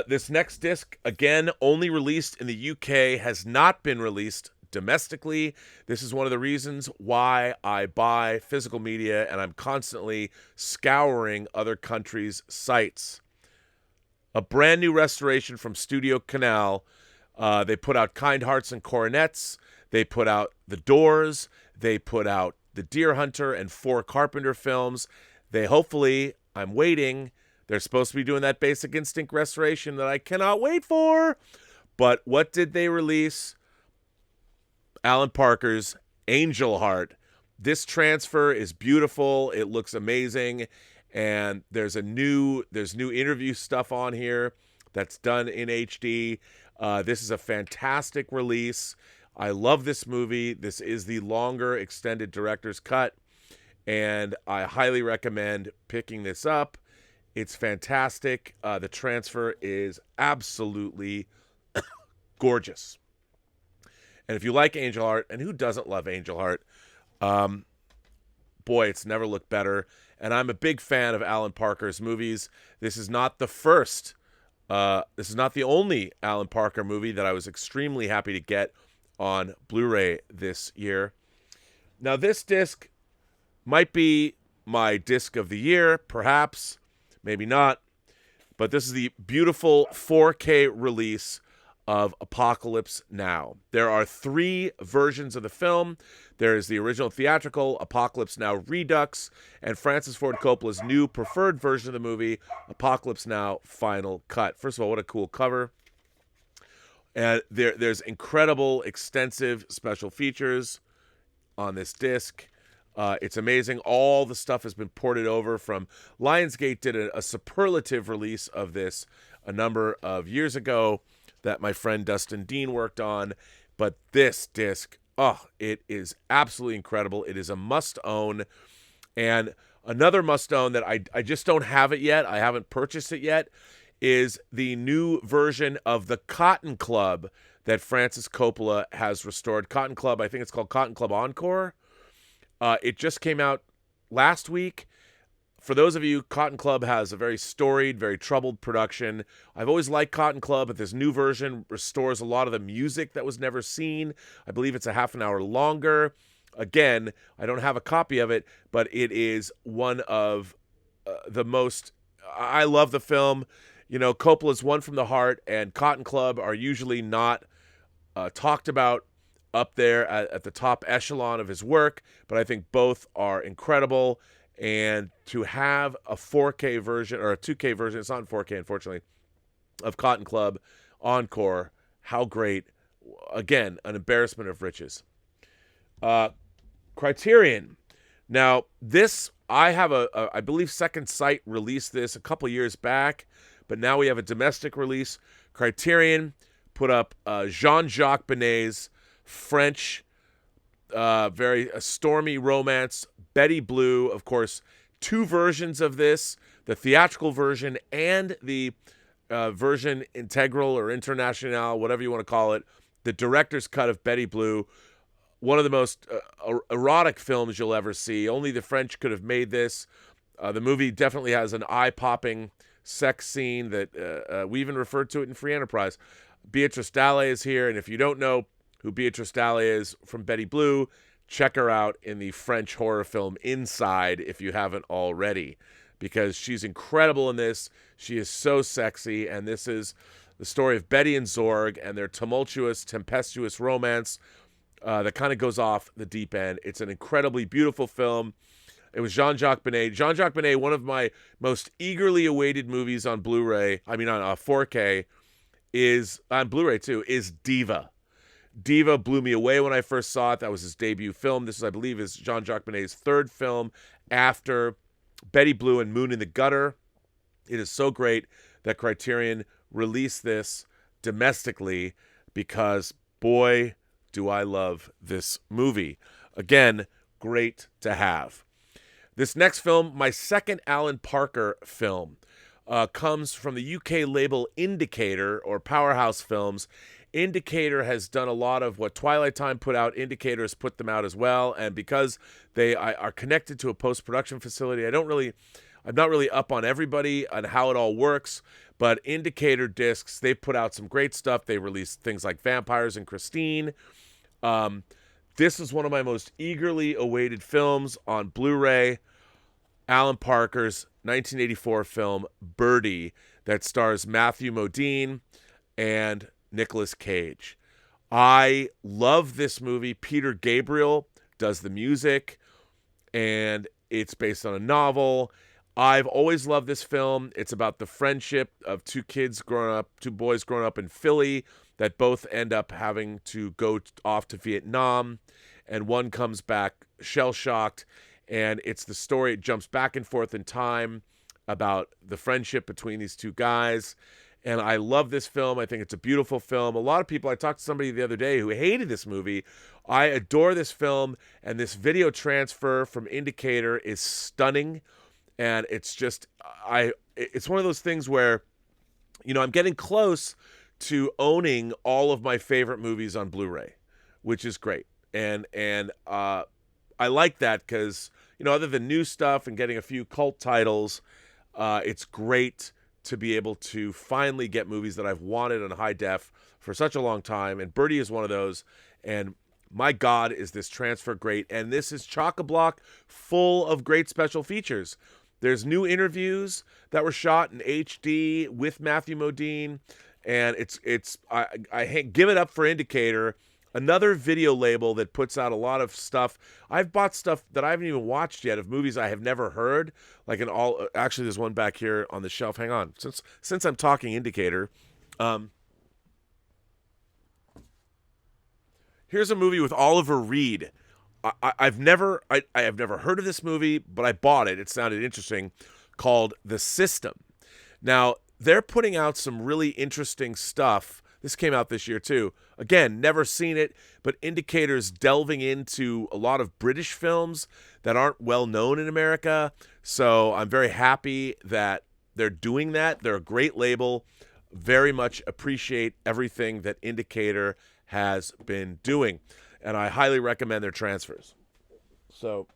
Speaker 1: This next disc, again, only released in the UK, has not been released domestically. This is one of the reasons why I buy physical media, and I'm constantly scouring other countries' sites. A brand new restoration from Studio Canal. They put out Kind Hearts and Coronets. They put out The Doors. They put out The Deer Hunter and 4 Carpenter films. They hopefully, I'm waiting, they're supposed to be doing that Basic Instinct restoration that I cannot wait for. But what did they release? Alan Parker's Angel Heart. This transfer is beautiful. It looks amazing. And there's new interview stuff on here that's done in HD. This is a fantastic release. I love this movie. This is the longer extended director's cut, and I highly recommend picking this up. It's fantastic. The transfer is absolutely gorgeous. And if you like Angel Heart, and who doesn't love Angel Heart, boy, it's never looked better. And I'm a big fan of Alan Parker's movies. This is not the first. This is not the only Alan Parker movie that I was extremely happy to get on Blu-ray this year. Now, this disc might be my disc of the year, perhaps, maybe not. But this is the beautiful 4K release of Apocalypse Now. There are 3 versions of the film. There is the original theatrical, Apocalypse Now Redux, and Francis Ford Coppola's new preferred version of the movie, Apocalypse Now Final Cut. First of all, what a cool cover. And there's incredible, extensive special features on this disc. It's amazing. All the stuff has been ported over from Lionsgate. Did a superlative release of this a number of years ago that my friend Dustin Dean worked on. But this disc, it is absolutely incredible. It is a must-own. And another must-own that I just don't have it yet, I haven't purchased it yet, is the new version of the Cotton Club that Francis Coppola has restored. Cotton Club, I think it's called Cotton Club Encore. It just came out last week. For those of you, Cotton Club has a very storied, very troubled production. I've always liked Cotton Club, but this new version restores a lot of the music that was never seen. I believe it's a half an hour longer. Again, I don't have a copy of it, but it is one of the most... I love the film. You know, Coppola's One from the Heart and Cotton Club are usually not talked about up there at the top echelon of his work, but I think both are incredible. And to have a 4K version, or a 2K version, it's not in 4K, unfortunately, of Cotton Club Encore, how great. Again, an embarrassment of riches. Criterion. Now, this, I have I believe Second Sight released this a couple years back, but now we have a domestic release. Criterion put up Jean-Jacques Benet's French, very stormy romance, Betty Blue. Of course, 2 versions of this, the theatrical version and the version integral or international, whatever you want to call it, the director's cut of Betty Blue, one of the most erotic films you'll ever see. Only the French could have made this. The movie definitely has an eye-popping sex scene that we even referred to it in Free Enterprise. Beatrice Dalle is here, and if you don't know who Beatrice Dalle is from Betty Blue, check her out in the French horror film Inside if you haven't already, because she's incredible in this. She is so sexy, and this is the story of Betty and Zorg and their tumultuous, tempestuous romance that kind of goes off the deep end. It's an incredibly beautiful film. It was Jean-Jacques Benet. Jean-Jacques Benet, one of my most eagerly awaited movies on Blu-ray, on 4K, is on Blu-ray too, is Diva. Diva blew me away when I first saw it. That was his debut film. This, I believe, is Jean-Jacques Benet's third film after Betty Blue and Moon in the Gutter. It is so great that Criterion released this domestically because, boy, do I love this movie. Again, great to have. This next film, my second Alan Parker film, comes from the UK label Indicator, or Powerhouse Films. Indicator has done a lot of what Twilight Time put out. Indicator has put them out as well, and because they are connected to a post-production facility, I'm not really up on everybody on how it all works, but Indicator discs, they've put out some great stuff. They released things like Vampires and Christine. This is one of my most eagerly awaited films on Blu-ray. Alan Parker's 1984 film Birdie, that stars Matthew Modine and Nicolas Cage. I love this movie. Peter Gabriel does the music, and it's based on a novel. I've always loved this film. It's about the friendship of two boys growing up in Philly that both end up having to go off to Vietnam, and one comes back shell-shocked, and it's the story. It jumps back and forth in time about the friendship between these two guys. And I love this film. I think it's a beautiful film. A lot of people, I talked to somebody the other day who hated this movie. I adore this film, and this video transfer from Indicator is stunning. And it's just, it's one of those things where, I'm getting close to owning all of my favorite movies on Blu-ray, which is great. And I like that because, other than new stuff and getting a few cult titles, it's great to be able to finally get movies that I've wanted on high def for such a long time. And Birdie is one of those. And my God, is this transfer great. And this is chock-a-block full of great special features. There's new interviews that were shot in HD with Matthew Modine. And I give it up for Indicator, another video label that puts out a lot of stuff. I've bought stuff that I haven't even watched yet of movies I have never heard. Actually, there's one back here on the shelf. Hang on. Since I'm talking Indicator, here's a movie with Oliver Reed. I have never heard of this movie, but I bought it. It sounded interesting, called The System. Now, they're putting out some really interesting stuff. This came out this year too. Again, never seen it, but Indicator's delving into a lot of British films that aren't well known in America. So I'm very happy that they're doing that. They're a great label. Very much appreciate everything that Indicator has been doing. And I highly recommend their transfers. So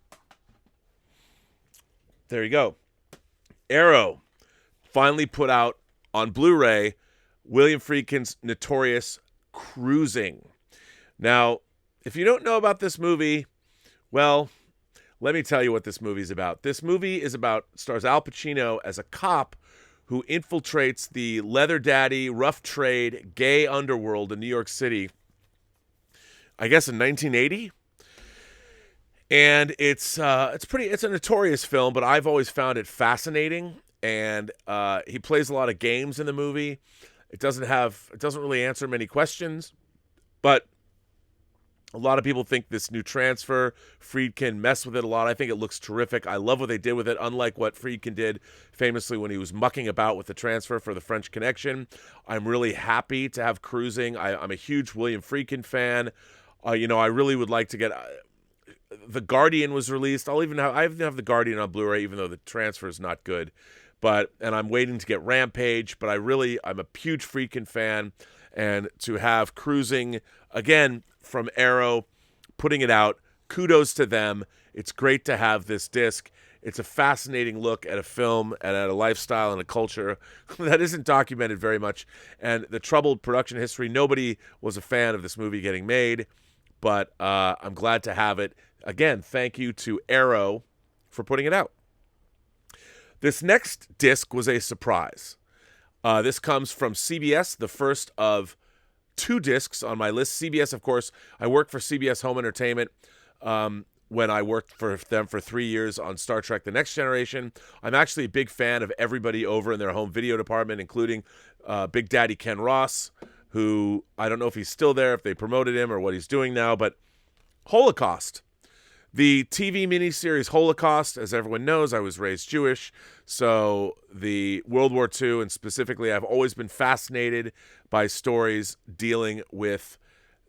Speaker 1: there you go. Arrow finally put out on Blu-ray William Friedkin's notorious Cruising. Now, if you don't know about this movie, well, let me tell you what this movie is about. This movie stars Al Pacino as a cop who infiltrates the leather daddy, rough trade, gay underworld in New York City, I guess in 1980. And it's a notorious film, but I've always found it fascinating. And he plays a lot of games in the movie. It doesn't really answer many questions, but a lot of people think this new transfer, Friedkin messed with it a lot. I think it looks terrific. I love what they did with it, unlike what Friedkin did famously when he was mucking about with the transfer for The French Connection. I'm really happy to have Cruising. I'm a huge William Friedkin fan. I really would like to get... The Guardian was released. I even have The Guardian on Blu-ray, even though the transfer is not good. And I'm waiting to get Rampage, but I'm a huge Friedkin fan. And to have Cruising, again, from Arrow, putting it out, kudos to them. It's great to have this disc. It's a fascinating look at a film and at a lifestyle and a culture that isn't documented very much. And the troubled production history, nobody was a fan of this movie getting made, but I'm glad to have it. Again, thank you to Arrow for putting it out. This next disc was a surprise. This comes from CBS, the first of 2 discs on my list. CBS, of course, I worked for CBS Home Entertainment when I worked for them for 3 years on Star Trek The Next Generation. I'm actually a big fan of everybody over in their home video department, including Big Daddy Ken Ross, who I don't know if he's still there, if they promoted him or what he's doing now, but Holocaust. The TV miniseries Holocaust, as everyone knows, I was raised Jewish, so the World War II, and specifically I've always been fascinated by stories dealing with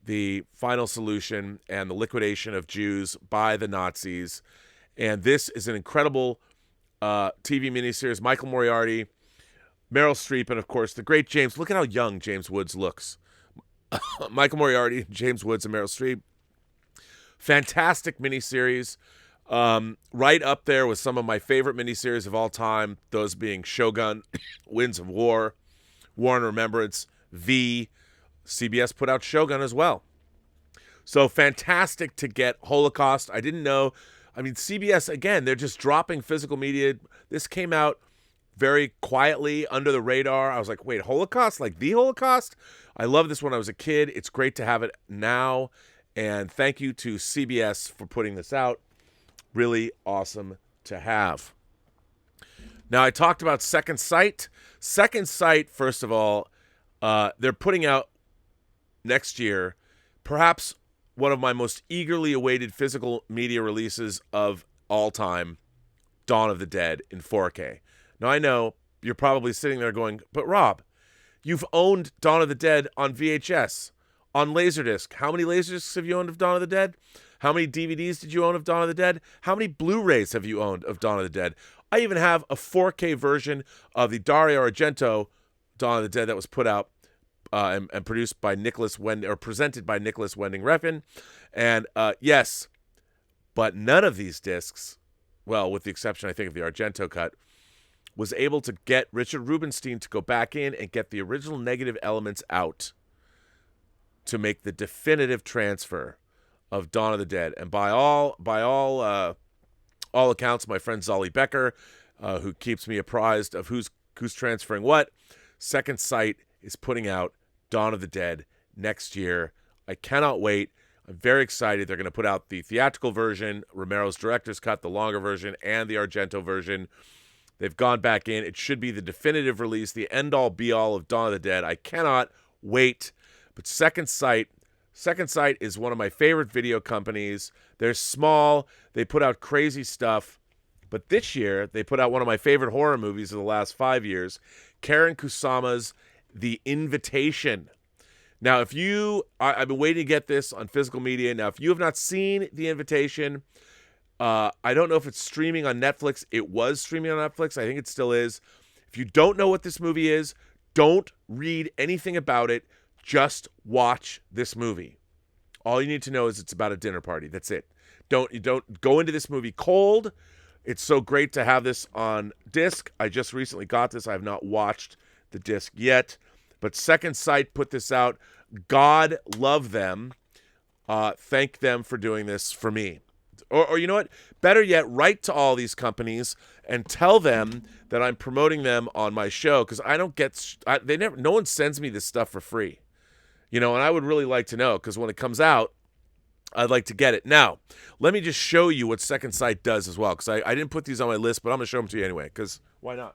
Speaker 1: the final solution and the liquidation of Jews by the Nazis. And this is an incredible TV miniseries. Michael Moriarty, Meryl Streep, and of course the great James. Look at how young James Woods looks. Michael Moriarty, James Woods, and Meryl Streep. Fantastic miniseries. Right up there with some of my favorite miniseries of all time, those being Shogun, Winds of War, War and Remembrance, V. CBS put out Shogun as well. So fantastic to get Holocaust. I didn't know. I mean, CBS, again, they're just dropping physical media. This came out very quietly under the radar. I was like, wait, Holocaust? Like the Holocaust? I loved this when I was a kid. It's great to have it now. And thank you to CBS for putting this out. Really awesome to have. Now, I talked about Second Sight. Second Sight, first of all, they're putting out next year perhaps one of my most eagerly awaited physical media releases of all time, Dawn of the Dead in 4K. Now, I know you're probably sitting there going, but Rob, you've owned Dawn of the Dead on VHS. On Laserdisc. How many Laserdiscs have you owned of Dawn of the Dead? How many DVDs did you own of Dawn of the Dead? How many Blu-rays have you owned of Dawn of the Dead? I even have a 4K version of the Dario Argento Dawn of the Dead that was put out and produced by presented by Nicholas Winding Refn. And yes, but none of these discs, well, with the exception, I think, of the Argento cut, was able to get Richard Rubinstein to go back in and get the original negative elements out to make the definitive transfer of Dawn of the Dead. And by all accounts, my friend Zolly Becker, who keeps me apprised of who's transferring what, Second Sight is putting out Dawn of the Dead next year. I cannot wait. I'm very excited. They're going to put out the theatrical version, Romero's director's cut, the longer version, and the Argento version. They've gone back in. It should be the definitive release, the end-all, be-all of Dawn of the Dead. I cannot wait. But Second Sight is one of my favorite video companies. They're small. They put out crazy stuff. But this year, they put out one of my favorite horror movies of the last 5 years, Karen Kusama's The Invitation. Now, I've been waiting to get this on physical media. Now, if you have not seen The Invitation, I don't know if it's streaming on Netflix. It was streaming on Netflix. I think it still is. If you don't know what this movie is, don't read anything about it. Just watch this movie. All you need to know is it's about a dinner party. That's it. You don't go into this movie cold. It's so great to have this on disc. I just recently got this. I have not watched the disc yet. But Second Sight put this out. God love them. Thank them for doing this for me. Or you know what? Better yet, write to all these companies and tell them that I'm promoting them on my show, because I don't get no one sends me this stuff for free. You know, and I would really like to know, because when it comes out, I'd like to get it. Now, let me just show you what Second Sight does as well, because I didn't put these on my list, but I'm going to show them to you anyway, because why not?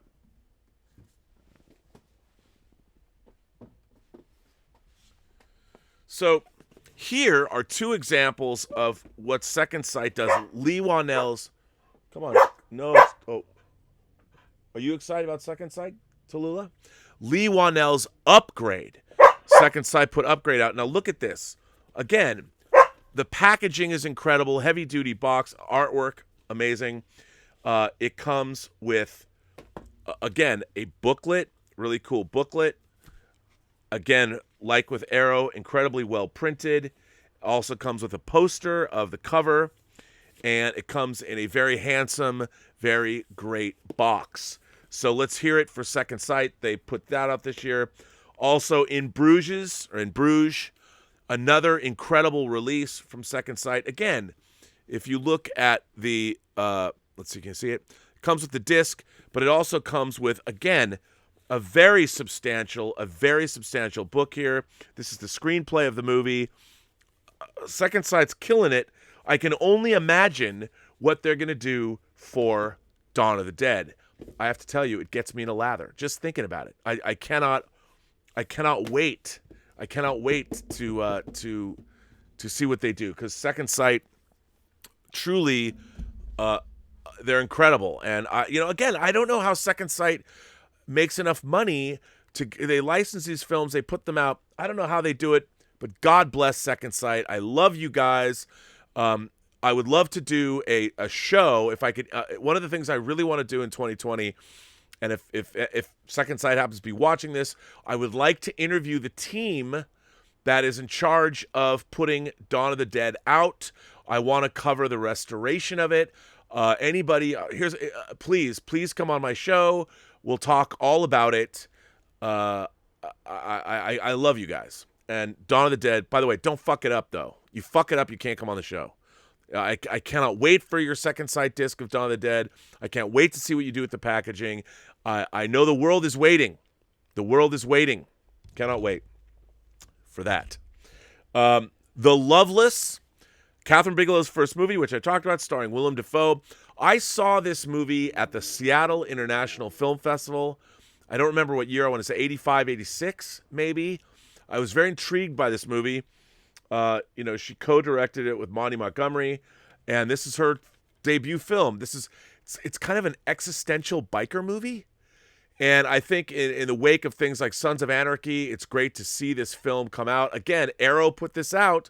Speaker 1: So here are 2 examples of what Second Sight does. Lee Whannell's... Come on. No. Oh. Are you excited about Second Sight, Tallulah? Lee Whannell's Upgrade. Second Sight put Upgrade out. Now look at this. Again, the packaging is incredible. Heavy-duty box. Artwork, amazing. It comes with, again, a booklet. Really cool booklet. Again, like with Arrow, incredibly well printed. Also comes with a poster of the cover, and it comes in a very handsome, very great box. So let's hear it for Second Sight. They put that up this year. Also in Bruges, another incredible release from Second Sight. Again, if you look at the, let's see, can you see it? It comes with the disc, but it also comes with, again, a very substantial book here. This is the screenplay of the movie. Second Sight's killing it. I can only imagine what they're going to do for Dawn of the Dead. I have to tell you, it gets me in a lather just thinking about it. I cannot wait. I cannot wait to see what they do, because Second Sight, truly, they're incredible. And again, I don't know how Second Sight makes enough money they license these films, they put them out. I don't know how they do it, but God bless Second Sight. I love you guys. I would love to do a show if I could. One of the things I really want to do in 2020, and if Second Sight happens to be watching this, I would like to interview the team that is in charge of putting Dawn of the Dead out. I want to cover the restoration of it. Anybody, please come on my show. We'll talk all about it. I love you guys. And Dawn of the Dead, by the way, don't fuck it up, though. You fuck it up, you can't come on the show. I cannot wait for your Second Sight disc of Dawn of the Dead. I can't wait to see what you do with the packaging. I know the world is waiting. The world is waiting. Cannot wait for that. The Loveless, Catherine Bigelow's first movie, which I talked about, starring Willem Dafoe. I saw this movie at the Seattle International Film Festival. I don't remember what year. I want to say 85, 86, maybe. I was very intrigued by this movie. She co-directed it with Monty Montgomery, and this is her debut film. It's kind of an existential biker movie, and I think in the wake of things like Sons of Anarchy, it's great to see this film come out. Again, Arrow put this out.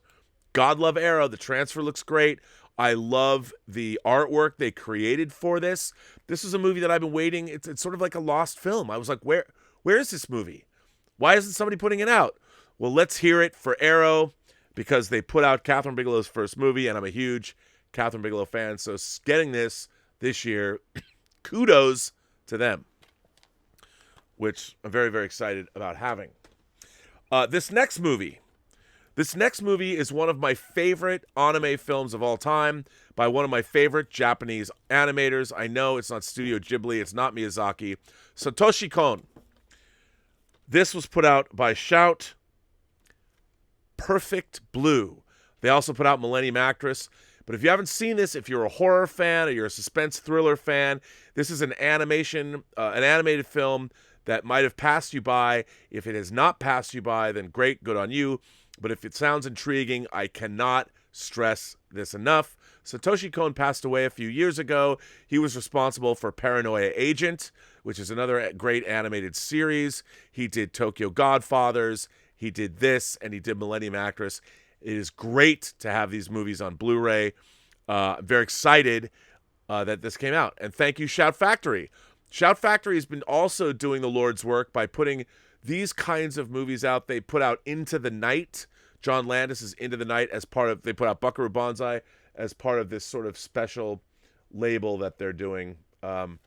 Speaker 1: God love Arrow. The transfer looks great. I love the artwork they created for this. This is a movie that I've been waiting. It's sort of like a lost film. I was like, where is this movie? Why isn't somebody putting it out? Well, let's hear it for Arrow, because they put out Catherine Bigelow's first movie, and I'm a huge Catherine Bigelow fan. So getting this year, kudos to them, which I'm very, very excited about having. This next movie is one of my favorite anime films of all time by one of my favorite Japanese animators. I know it's not Studio Ghibli, it's not Miyazaki. Satoshi Kon. This was put out by Shout. Perfect Blue. They also put out Millennium Actress. But if you haven't seen this, if you're a horror fan or you're a suspense thriller fan, this is an animated film that might have passed you by. If it has not passed you by, then great, good on you. But if it sounds intriguing, I cannot stress this enough. Satoshi Kon passed away a few years ago. He was responsible for Paranoia Agent, which is another great animated series. He did Tokyo Godfathers. He did this, and he did Millennium Actress. It is great to have these movies on Blu-ray. I'm very excited that this came out. And thank you, Shout Factory. Shout Factory has been also doing the Lord's work by putting these kinds of movies out. They put out Into the Night. John Landis is Into the Night they put out Buckaroo Banzai as part of this sort of special label that they're doing. But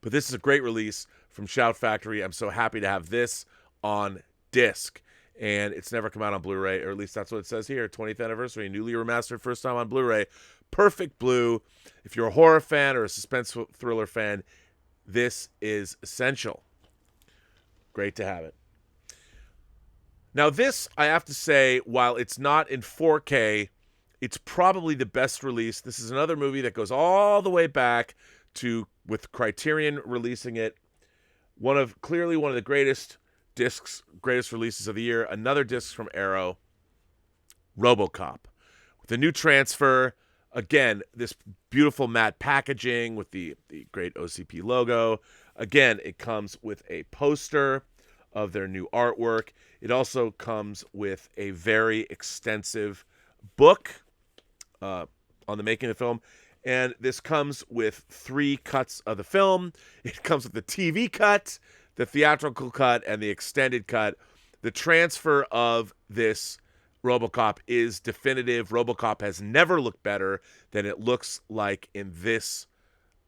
Speaker 1: this is a great release from Shout Factory. I'm so happy to have this on disc, and it's never come out on Blu-ray, or at least that's what it says here. 20th anniversary, newly remastered, first time on Blu-ray. Perfect Blue. If you're a horror fan or a suspense thriller fan, this is essential. Great to have it. Now this, I have to say, while it's not in 4K, it's probably the best release. This is another movie that goes all the way back to, with Criterion releasing it, clearly one of the greatest releases of the year. Another disc from Arrow, RoboCop, with a new transfer. Again, this beautiful matte packaging with the great OCP logo. Again, it comes with a poster of their new artwork. It also comes with a very extensive book on the making of the film. And this comes with 3 cuts of the film. It comes with the TV cut, the theatrical cut, and the extended cut. The transfer of this RoboCop is definitive. RoboCop has never looked better than it looks like in this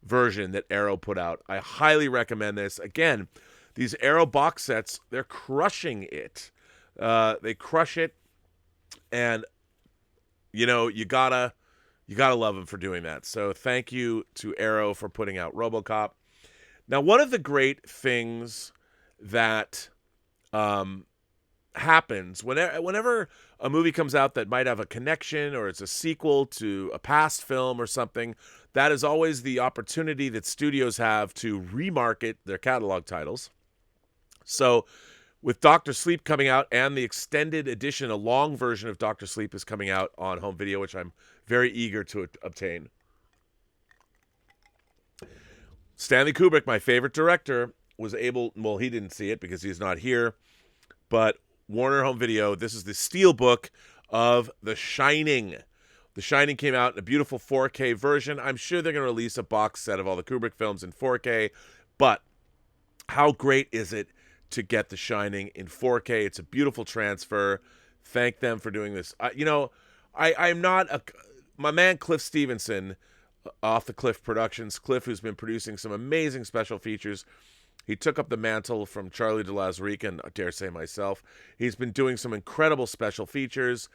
Speaker 1: version that Arrow put out. I highly recommend this. Again, these Arrow box sets, they're crushing it. They crush it, and you gotta love them for doing that. So thank you to Arrow for putting out RoboCop. Now, one of the great things that happens whenever a movie comes out that might have a connection, or it's a sequel to a past film or something, that is always the opportunity that studios have to remarket their catalog titles. So with Dr. Sleep coming out, and the extended edition, a long version of Dr. Sleep is coming out on home video, which I'm very eager to obtain. Stanley Kubrick, my favorite director, was able, well, he didn't see it because he's not here, but Warner Home Video, this is the steelbook of The Shining. The Shining came out in a beautiful 4K version. I'm sure they're going to release a box set of all the Kubrick films in 4K, but how great is it to get The Shining in 4K? It's a beautiful transfer. Thank them for doing this. I'm not my man Cliff Stevenson, Off the Cliff Productions. Cliff, who's been producing some amazing special features. He took up the mantle from Charlie de Lazarick, and I dare say myself. He's been doing some incredible special features.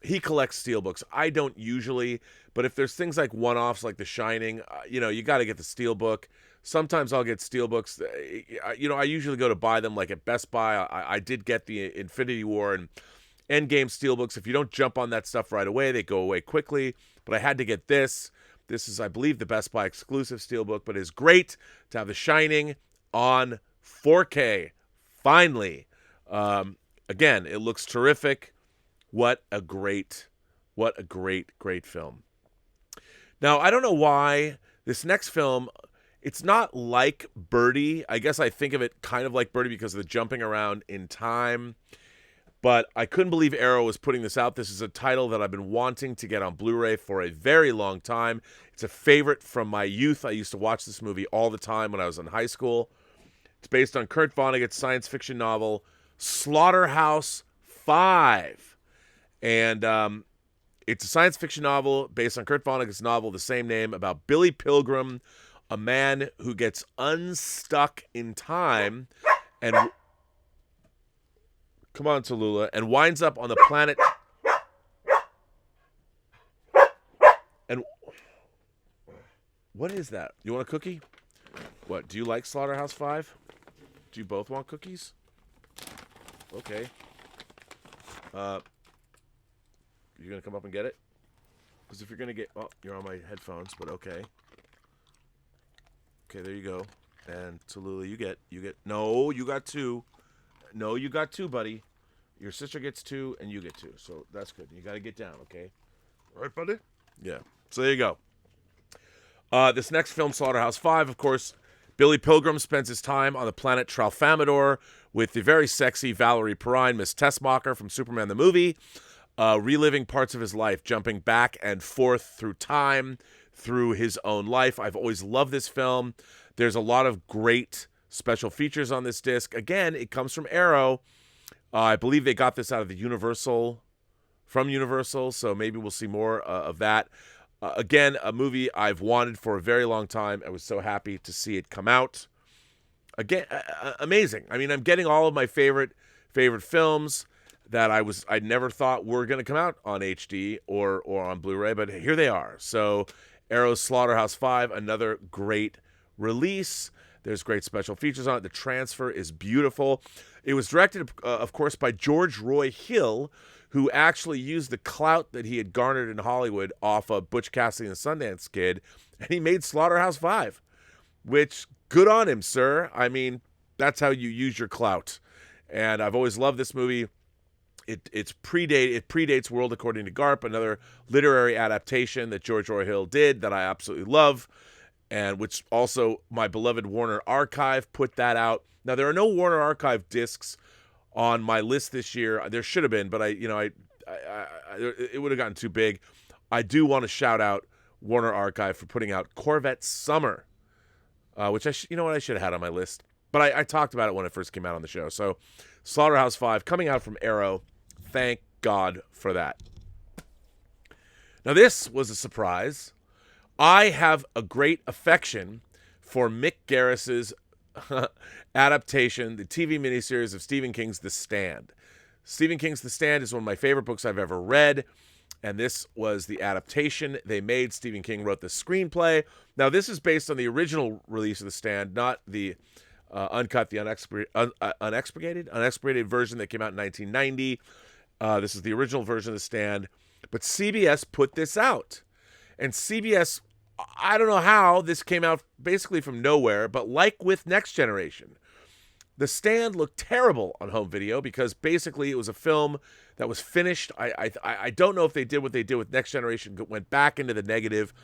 Speaker 1: He collects steelbooks. I don't usually, but if there's things like one-offs like The Shining, you got to get the steelbook. Sometimes I'll get steelbooks. I usually go to buy them like at Best Buy. I did get the Infinity War and Endgame steelbooks. If you don't jump on that stuff right away, they go away quickly. But I had to get this. This is, I believe, the Best Buy exclusive steelbook, but it's great to have The Shining on 4K. Finally. Again, it looks terrific. What a great film. Now, I don't know why this next film, it's not like Birdie. I guess I think of it kind of like Birdie because of the jumping around in time. But I couldn't believe Arrow was putting this out. This is a title that I've been wanting to get on Blu-ray for a very long time. It's a favorite from my youth. I used to watch this movie all the time when I was in high school. It's based on Kurt Vonnegut's science fiction novel, Slaughterhouse 5. And it's a science fiction novel based on Kurt Vonnegut's novel, the same name, about Billy Pilgrim, a man who gets unstuck in time and... Come on, Tallulah. And winds up on the planet... And... What is that? You want a cookie? What, do you like Slaughterhouse 5? Do you both want cookies? Okay. You gonna come up and get it? Because if you're gonna get... Oh, you're on my headphones, but okay. Okay, there you go. And Tallulah, you get... No, you got 2. No, you got 2, buddy. Your sister gets 2, and you get 2. So that's good. You got to get down, okay? All right, buddy? Yeah. So there you go. This next film, Slaughterhouse 5, of course, Billy Pilgrim spends his time on the planet Tralfamador with the very sexy Valerie Perrine, Miss Tessmacher from Superman the movie, reliving parts of his life, jumping back and forth through time, through his own life. I've always loved this film. There's a lot of great special features on this disc. Again, it comes from Arrow. I believe they got this out of from Universal, so maybe we'll see more of that. Again, a movie I've wanted for a very long time. I was so happy to see it come out. Again, amazing. I mean, I'm getting all of my favorite films that I never thought were going to come out on HD or on Blu-ray, but here they are. So Arrow's Slaughterhouse 5, another great release. There's great special features on it. The transfer is beautiful. It was directed, of course, by George Roy Hill, who actually used the clout that he had garnered in Hollywood off of Butch Cassidy and the Sundance Kid, and he made Slaughterhouse 5, which, good on him, sir. I mean, that's how you use your clout. And I've always loved this movie. It predates World According to Garp, another literary adaptation that George Roy Hill did that I absolutely love, and which also my beloved Warner Archive put that out. Now, there are no Warner Archive discs on my list this year. There should have been, but it would have gotten too big. I do want to shout out Warner Archive for putting out Corvette Summer, which I should have had on my list. But I talked about it when it first came out on the show. So Slaughterhouse-5 coming out from Arrow. Thank God for that. Now, this was a surprise. I have a great affection for Mick Garris's adaptation, the TV miniseries of Stephen King's The Stand. Stephen King's The Stand is one of my favorite books I've ever read, and this was the adaptation they made. Stephen King wrote the screenplay. Now, this is based on the original release of The Stand, not the uncut, the unexpurgated version that came out in 1990. This is the original version of The Stand, but CBS put this out. And CBS, I don't know how this came out basically from nowhere, but like with Next Generation, The Stand looked terrible on home video because basically it was a film that was finished. I don't know if they did what they did with Next Generation, went back into the negative,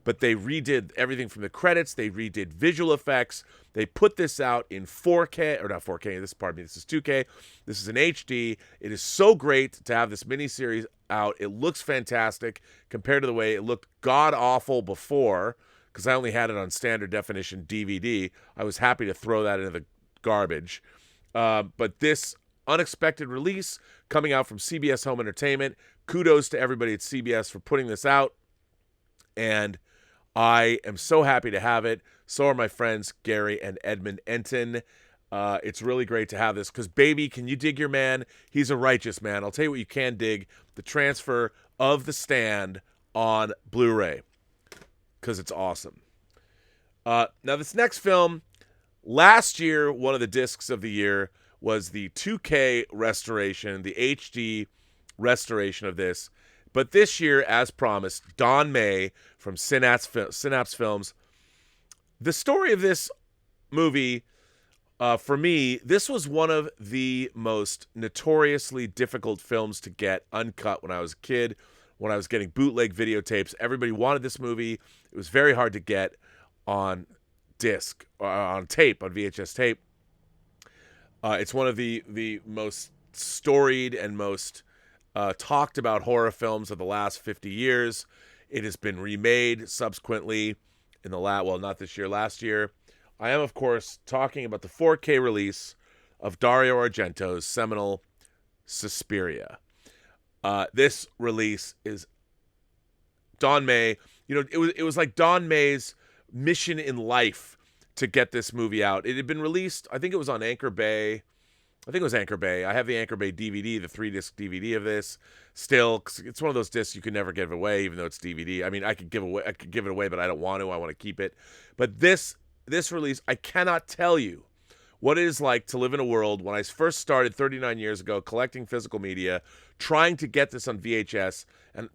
Speaker 1: but they redid everything from the credits. They redid visual effects. They put this out in 4K, or not 4K, this is 2K. This is an HD. It is so great to have this miniseries out. It looks fantastic compared to the way it looked god-awful before, because I only had it on standard definition DVD. I was happy to throw that into the garbage. But this unexpected release coming out from CBS Home Entertainment, kudos to everybody at CBS for putting this out. And I am so happy to have it. So are my friends Gary and Edmund Enton. It's really great to have this because, baby, can you dig your man? He's a righteous man. I'll tell you what you can dig: the transfer of The Stand on Blu-ray, because it's awesome. Now, this next film, last year, one of the discs of the year was the 2K restoration, the HD restoration of this. But this year, as promised, Don May from Synapse Films. The story of this movie, for me, this was one of the most notoriously difficult films to get uncut when I was a kid, when I was getting bootleg videotapes. Everybody wanted this movie. It was very hard to get on disc, on tape, on VHS tape. It's one of the most storied and most talked about horror films of the last 50 years. It has been remade subsequently in the not this year, last year. I am, of course, talking about the 4K release of Dario Argento's seminal Suspiria. This release is Don May. It was like Don May's mission in life to get this movie out. It had been released, I think it was on Anchor Bay. I think it was Anchor Bay. I have the Anchor Bay DVD, the 3-disc DVD of this. Still, it's one of those discs you can never give away, even though it's DVD. I mean, I could give it away, but I don't want to. I want to keep it. But this release, I cannot tell you what it is like to live in a world when I first started 39 years ago collecting physical media, trying to get this on VHS, and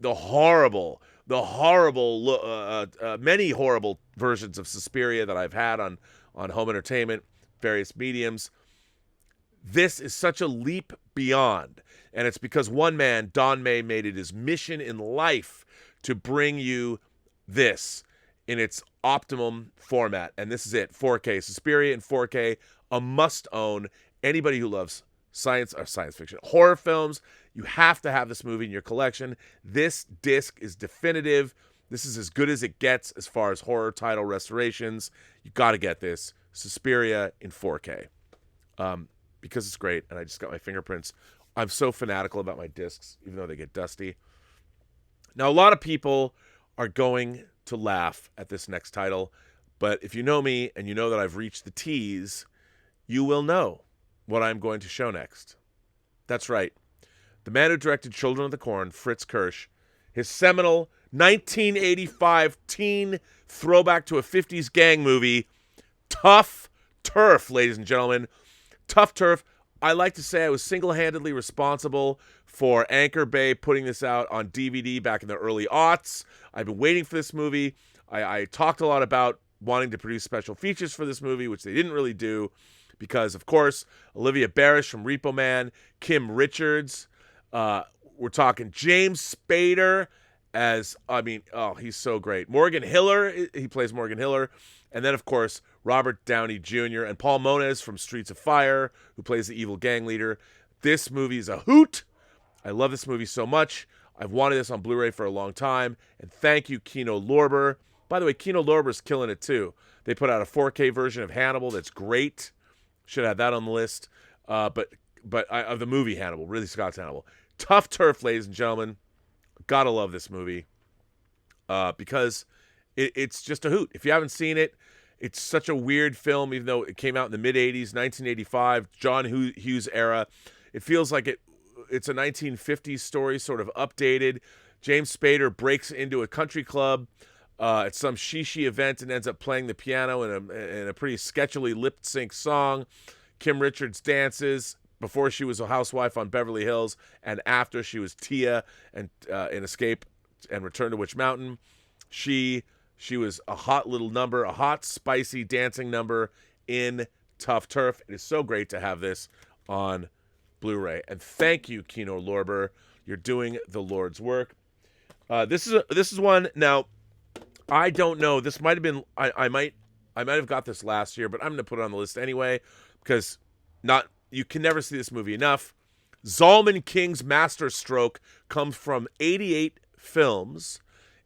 Speaker 1: many horrible versions of Suspiria that I've had on home entertainment, various mediums. This is such a leap beyond, and it's because one man, Don May, made it his mission in life to bring you this in its optimum format, and this is it, 4K. Suspiria in 4K, a must-own. Anybody who loves science fiction, horror films, you have to have this movie in your collection. This disc is definitive. This is as good as it gets as far as horror title restorations. You got to get this, Suspiria in 4K. Because it's great, and I just got my fingerprints. I'm so fanatical about my discs, even though they get dusty. Now, a lot of people are going to laugh at this next title, but if you know me and you know that I've reached the tease, you will know what I'm going to show next. That's right. The man who directed Children of the Corn, Fritz Kirsch, his seminal 1985 teen throwback to a 50s gang movie, Tough Turf, ladies and gentlemen. Tough Turf. I like to say I was single-handedly responsible for Anchor Bay putting this out on DVD back in the early aughts. I've been waiting for this movie. I talked a lot about wanting to produce special features for this movie, which they didn't really do because, of course, Olivia Barish from Repo Man, Kim Richards. We're talking James Spader he's so great. Morgan Hiller, he plays Morgan Hiller. And then, of course, Robert Downey Jr. and Paul Moniz from Streets of Fire, who plays the evil gang leader. This movie is a hoot. I love this movie so much. I've wanted this on Blu-ray for a long time. And thank you, Kino Lorber. By the way, Kino Lorber's killing it too. They put out a 4K version of Hannibal that's great. Should have that on the list. Of the movie Hannibal, Ridley Scott's Hannibal. Tough Turf, ladies and gentlemen. Gotta love this movie because it's just a hoot. If you haven't seen it, it's such a weird film, even though it came out in the mid-'80s, 1985, John Hughes era. It feels like it's a 1950s story, sort of updated. James Spader breaks into a country club at some shishi event and ends up playing the piano in a pretty sketchily lip-sync song. Kim Richards dances before she was a housewife on Beverly Hills and after she was Tia and in Escape and Return to Witch Mountain. She was a hot little number, a hot, spicy dancing number in Tough Turf. It is so great to have this on Blu-ray. And thank you, Kino Lorber. You're doing the Lord's work. This is one. Now, I don't know. This might have been. I might have got this last year, but I'm going to put it on the list anyway because you can never see this movie enough. Zalman King's masterstroke comes from 88 films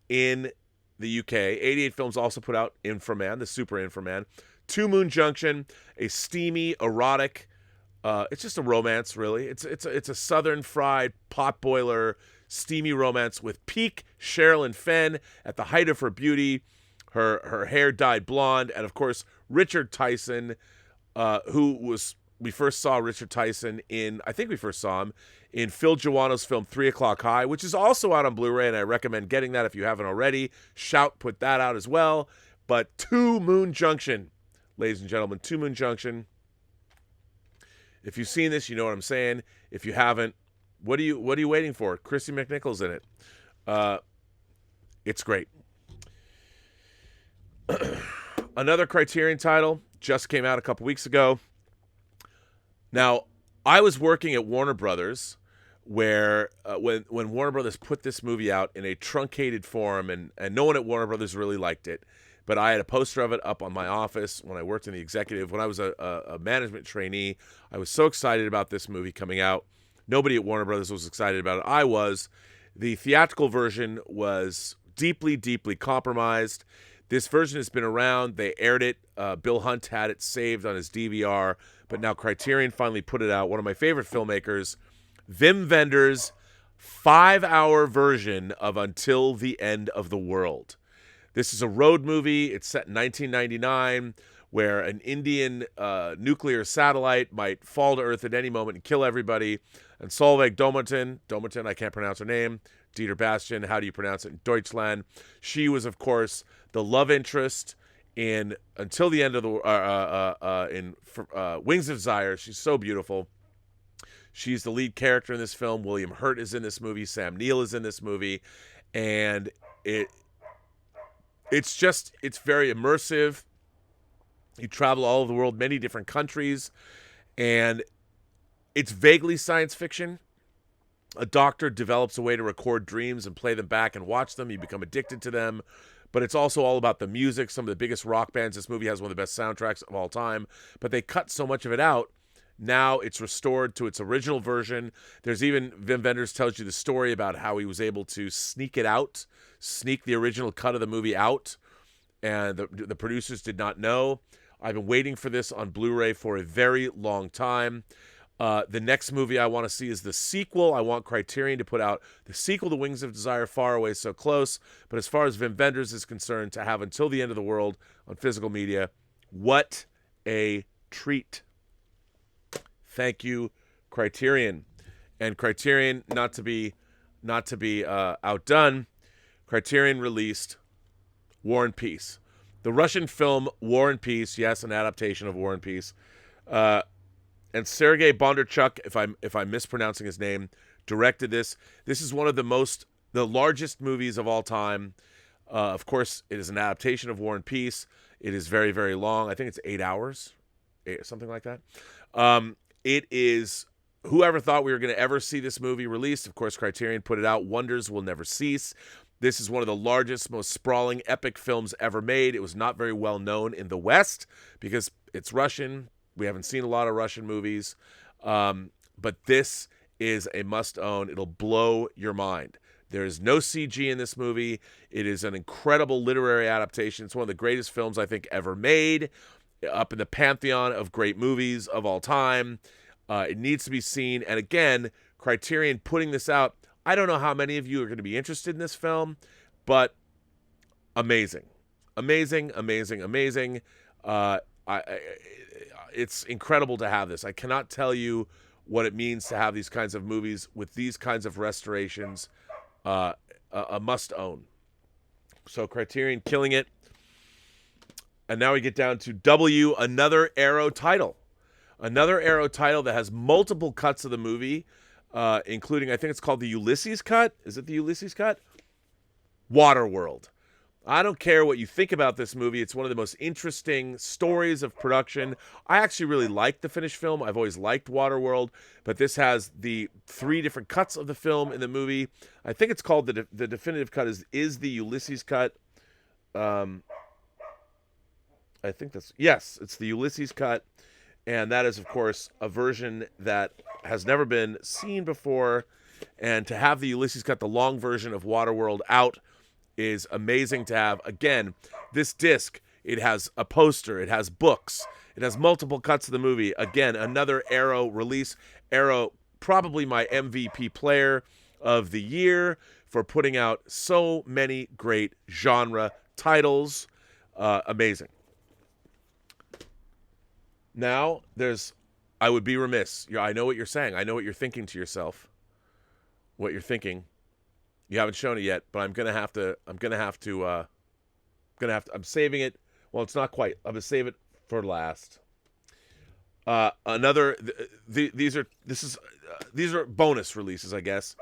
Speaker 1: in the UK. 88 films also put out Inframan, the Super Inframan. Two Moon Junction, a steamy, erotic. It's just a romance, really. It's a southern fried potboiler, steamy romance with peak Sherilyn Fenn at the height of her beauty, her hair dyed blonde, and of course Richard Tyson, we first saw Richard Tyson I think we first saw him in Phil Joanno's film 3 O'Clock High, which is also out on Blu-ray, and I recommend getting that if you haven't already. Shout put that out as well. But Two Moon Junction, ladies and gentlemen, Two Moon Junction. If you've seen this, you know what I'm saying. If you haven't, what are you waiting for? Chrissy McNichol's in it. It's great. Another Criterion title just came out a couple weeks ago. Now, I was working at Warner Brothers, where when Warner Brothers put this movie out in a truncated form, and no one at Warner Brothers really liked it, but I had a poster of it up on my office when I worked in the executive. When I was a management trainee, I was so excited about this movie coming out. Nobody at Warner Brothers was excited about it. I was. The theatrical version was deeply, deeply compromised. This version has been around. They aired it. Bill Hunt had it saved on his DVR, but now Criterion finally put it out. One of my favorite filmmakers, Wim Wenders' 5-hour version of Until the End of the World. This is a road movie. It's set in 1999, where an Indian nuclear satellite might fall to Earth at any moment and kill everybody. And Solveig Domerton, I can't pronounce her name, Dieter Bastian, how do you pronounce it in Deutschland? She was, of course, the love interest in Until the End of the Wings of Desire. She's so beautiful. She's the lead character in this film. William Hurt is in this movie. Sam Neill is in this movie, and it's very immersive. You travel all over the world, many different countries, and it's vaguely science fiction. A doctor develops a way to record dreams and play them back and watch them. You become addicted to them. But it's also all about the music. Some of the biggest rock bands. This movie has one of the best soundtracks of all time. But they cut so much of it out. Now it's restored to its original version. There's even, Wim Wenders tells you the story about how he was able to sneak the original cut of the movie out. And the producers did not know. I've been waiting for this on Blu-ray for a very long time. The next movie I want to see is the sequel. I want Criterion to put out the sequel to Wings of Desire, Far Away, So Close. But as far as Wim Wenders is concerned, to have Until the End of the World on physical media, what a treat. Thank you, Criterion. And Criterion, not to be outdone, Criterion released War and Peace. The Russian film War and Peace, yes, an adaptation of War and Peace. And Sergei Bondarchuk, if I'm mispronouncing his name, directed this. This is one of the largest movies of all time. Of course, it is an adaptation of War and Peace. It is very, very long. I think it's 8 hours, something like that. It is, whoever thought we were going to ever see this movie released? Of course, Criterion put it out. Wonders will never cease. This is one of the largest, most sprawling, epic films ever made. It was not very well known in the West because it's Russian. We haven't seen a lot of Russian movies. But this is a must-own. It'll blow your mind. There is no CG in this movie. It is an incredible literary adaptation. It's one of the greatest films I think ever made. up in the pantheon of great movies of all time. It needs to be seen. And again, Criterion putting this out. I don't know how many of you are going to be interested in this film, but amazing. Amazing, amazing, amazing. It's incredible to have this. I cannot tell you what it means to have these kinds of movies with these kinds of restorations. A must own. So Criterion killing it. And now we get down to W, another Arrow title. Another Arrow title that has multiple cuts of the movie, including, I think it's called the Ulysses cut. Is it the Ulysses cut? Waterworld. I don't care what you think about this movie. It's one of the most interesting stories of production. I actually really liked the finished film. I've always liked Waterworld, but this has the 3 different cuts of the film in the movie. I think it's called the definitive cut is the Ulysses cut. I think it's the Ulysses cut. And that is, of course, a version that has never been seen before. And to have the Ulysses cut, the long version of Waterworld out, is amazing to have. Again, this disc, it has a poster, it has books, it has multiple cuts of the movie. Again, another Arrow release. Arrow, probably my MVP player of the year for putting out so many great genre titles. Amazing. Now, I would be remiss. I know what you're saying. I know what you're thinking to yourself. What you're thinking. You haven't shown it yet, but I'm saving it. Well, it's not quite. I'm gonna save it for last. These are bonus releases, I guess.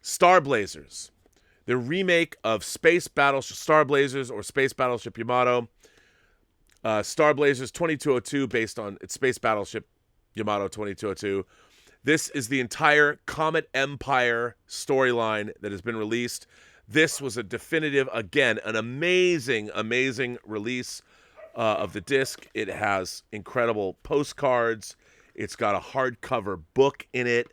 Speaker 1: Star Blazers, the remake of Space Battleship Star Blazers or Space Battleship Yamato. Star Blazers 2202, based on its Space Battleship Yamato 2202. This is the entire Comet Empire storyline that has been released. This was a definitive, again, an amazing, amazing release of the disc. It has incredible postcards. It's got a hardcover book in it.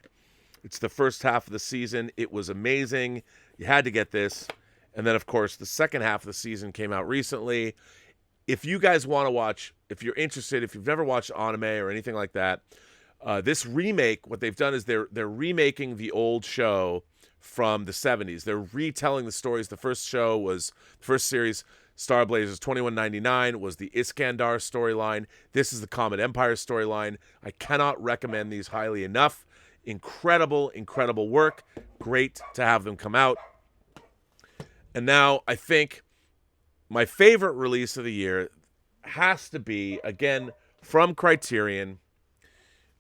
Speaker 1: It's the first half of the season. It was amazing. You had to get this. And then, of course, the second half of the season came out recently. If you guys want to watch, if you're interested, if you've never watched anime or anything like that, this remake, what they've done is they're remaking the old show from the 70s. They're retelling the stories. The first series, Star Blazers 2199, was the Iskandar storyline. This is the Comet Empire storyline. I cannot recommend these highly enough. Incredible, incredible work. Great to have them come out. And now I think my favorite release of the year has to be, again, from Criterion,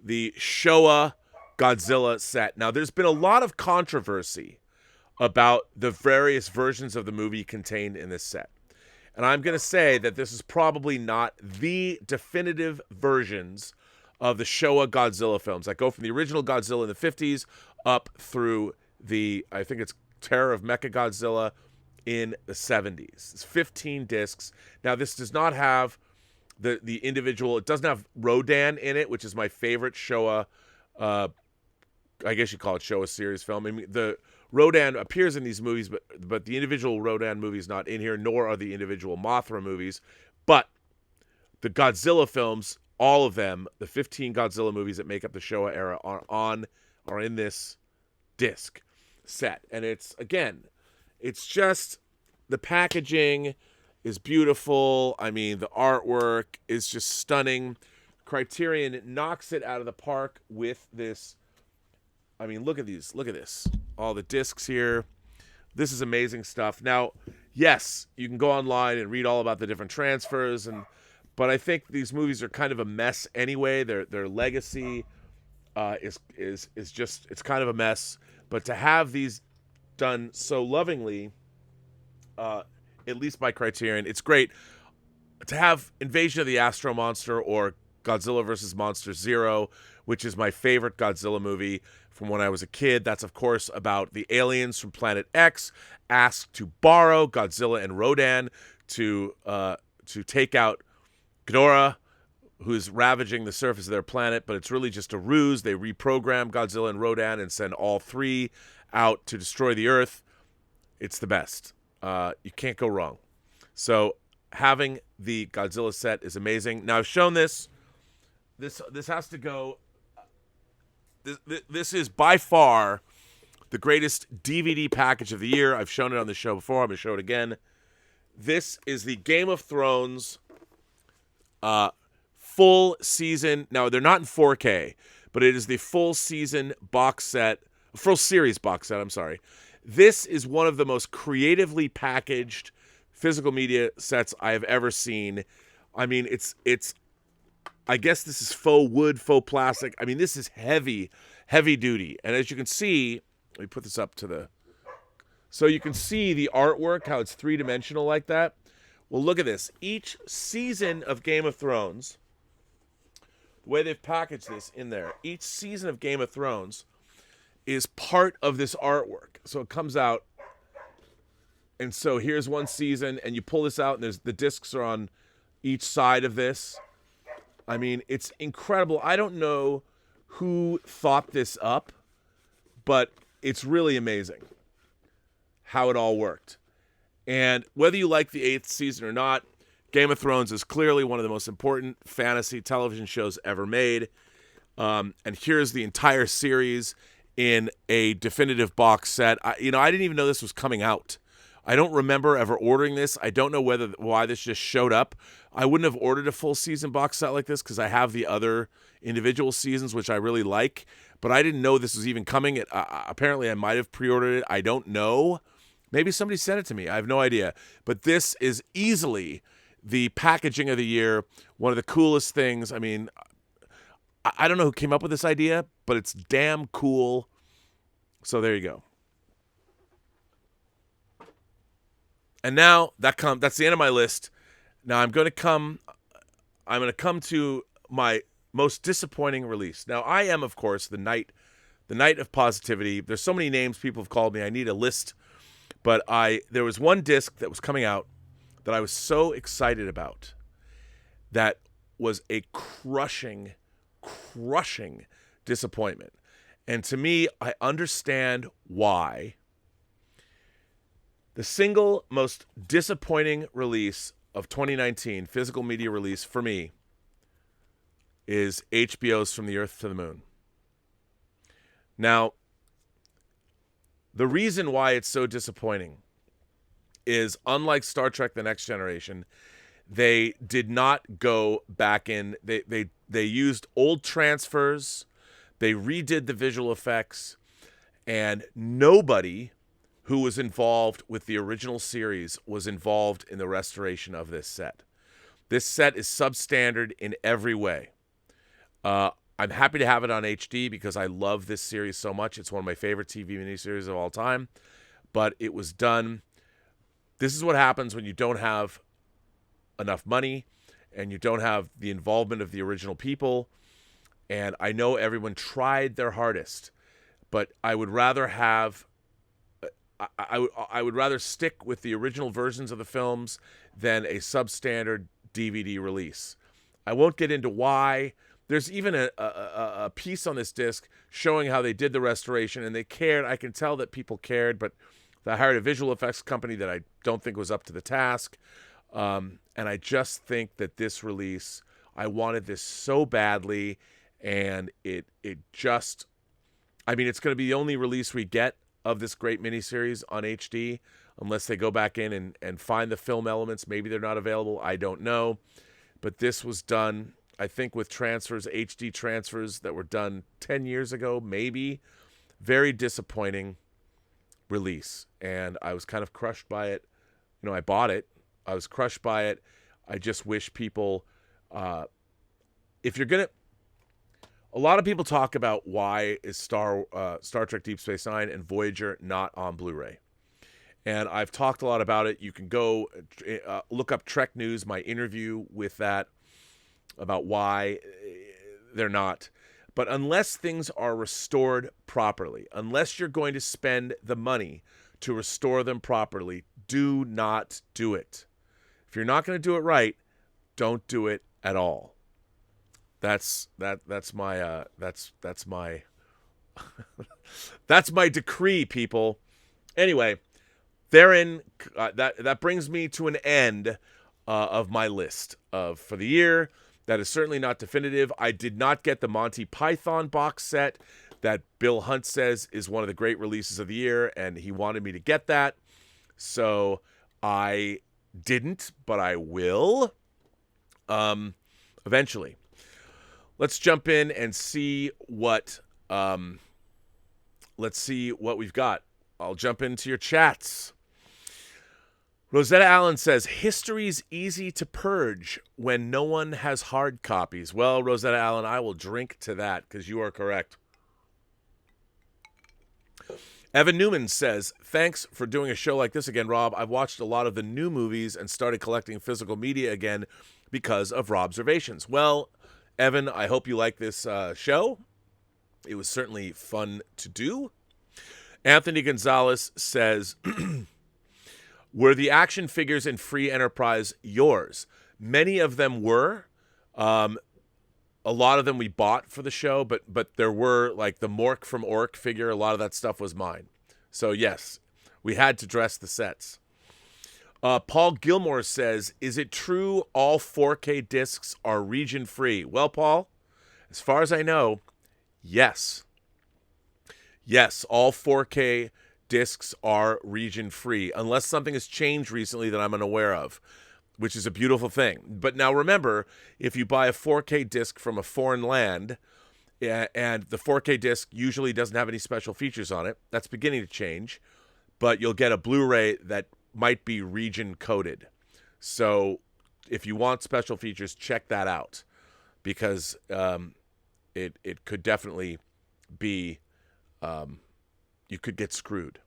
Speaker 1: the Showa Godzilla set. Now, there's been a lot of controversy about the various versions of the movie contained in this set. And I'm going to say that this is probably not the definitive versions of the Showa Godzilla films that go from the original Godzilla in the 50s up through I think it's Terror of Mechagodzilla in the 70s. It's 15 discs. Now, this does not have the individual, it doesn't have Rodan in it, which is my favorite Showa, I guess you call it Showa series film. I mean, the Rodan appears in these movies, but the individual Rodan movie is not in here, nor are the individual Mothra movies. But the Godzilla films, all of them, the 15 Godzilla movies that make up the Showa era are in this disc set. And it's just, the packaging is beautiful. I mean, the artwork is just stunning. Criterion knocks it out of the park with this. I mean, look at these. Look at this. All the discs here. This is amazing stuff. Now, yes, you can go online and read all about the different transfers, but I think these movies are kind of a mess anyway. Their legacy is just, it's kind of a mess. But to have these done so lovingly, at least by Criterion, it's great. To have Invasion of the Astro Monster or Godzilla vs. Monster Zero, which is my favorite Godzilla movie from when I was a kid. That's, of course, about the aliens from Planet X asked to borrow Godzilla and Rodan to take out Ghidorah, who's ravaging the surface of their planet, but it's really just a ruse. They reprogram Godzilla and Rodan and send all 3 out to destroy the Earth. It's the best. You can't go wrong. So having the Godzilla set is amazing. Now I've shown this. This has to go. This is by far the greatest DVD package of the year. I've shown it on the show before. I'm going to show it again. This is the Game of Thrones full season. Now, they're not in 4K, but it is the full season box set, full series box set, I'm sorry. This is one of the most creatively packaged physical media sets I have ever seen. I mean, it's I guess this is faux wood, faux plastic. I mean, this is heavy duty. And as you can see, let me put this up to the... So you can see the artwork, how it's three-dimensional like that. Well, look at this. Each season of Game of Thrones, the way they've packaged this in there, each season of Game of Thrones is part of this artwork. So it comes out, and so here's one season, and you pull this out, and there's the discs are on each side of this. I mean, it's incredible. I don't know who thought this up, but it's really amazing how it all worked. And whether you like the 8th season or not, Game of Thrones is clearly one of the most important fantasy television shows ever made. And here's the entire series in a definitive box set. I didn't even know this was coming out. I don't remember ever ordering this. I don't know why this just showed up. I wouldn't have ordered a full season box set like this because I have the other individual seasons, which I really like. But I didn't know this was even coming. Apparently, I might have pre-ordered it. I don't know. Maybe somebody sent it to me. I have no idea. But this is easily the packaging of the year. One of the coolest things. I mean, I don't know who came up with this idea, but it's damn cool. So there you go. And now that's the end of my list. Now I'm going to come to my most disappointing release. Now I am, of course, the knight of positivity. There's so many names people have called me. I need a list. But there was one disc that was coming out that I was so excited about that was a crushing disappointment. And to me, I understand why. The single most disappointing release of 2019, physical media release for me, is HBO's From the Earth to the Moon. Now, the reason why it's so disappointing is, unlike Star Trek The Next Generation, they did not go back in. They used old transfers. They redid the visual effects. And nobody who was involved with the original series was involved in the restoration of this set. This set is substandard in every way. I'm happy to have it on HD because I love this series so much. It's one of my favorite TV miniseries of all time. But it was done. This is what happens when you don't have enough money and you don't have the involvement of the original people. And I know everyone tried their hardest, but I would rather have... I would rather stick with the original versions of the films than a substandard DVD release. I won't get into why. There's even a piece on this disc showing how they did the restoration, and they cared. I can tell that people cared, but they hired a visual effects company that I don't think was up to the task. And I just think that this release, I wanted this so badly, and it just... I mean, it's going to be the only release we get of this great miniseries on HD, unless they go back in and find the film elements. Maybe they're not available. I don't know. But this was done, I think, with transfers, HD transfers that were done 10 years ago, maybe. Very disappointing release. And I was kind of crushed by it. I bought it. I was crushed by it. I just wish people, if you're going to... A lot of people talk about why is Star Trek Deep Space Nine and Voyager not on Blu-ray. And I've talked a lot about it. You can go look up Trek News, my interview with that, about why they're not. But unless things are restored properly, unless you're going to spend the money to restore them properly, do not do it. If you're not going to do it right, don't do it at all. That's my that's my decree, people. Anyway, that brings me to an end of my list for the year. That is certainly not definitive. I did not get the Monty Python box set that Bill Hunt says is one of the great releases of the year, and he wanted me to get that. So I didn't, but I will eventually. Let's jump in and see what we've got. I'll jump into your chats. Rosetta Allen says, history's easy to purge when no one has hard copies. Well, Rosetta Allen, I will drink to that because you are correct. Evan Newman says, thanks for doing a show like this again, Rob. I've watched a lot of the new movies and started collecting physical media again because of Robservations. Well, Evan, I hope you like this show. It was certainly fun to do. Anthony Gonzalez says, were the action figures in Free Enterprise yours? Many of them were. A lot of them we bought for the show, but there were, like the Mork from Ork figure, a lot of that stuff was mine. So yes, we had to dress the sets. Paul Gilmore says, is it true all 4K discs are region free? Well, Paul, as far as I know, yes. Yes, all 4K discs are region free, unless something has changed recently that I'm unaware of, which is a beautiful thing. But now remember, if you buy a 4K disc from a foreign land, and the 4K disc usually doesn't have any special features on it, that's beginning to change, but you'll get a Blu-ray that might be region coded. So if you want special features, check that out, because it could definitely be, you could get screwed.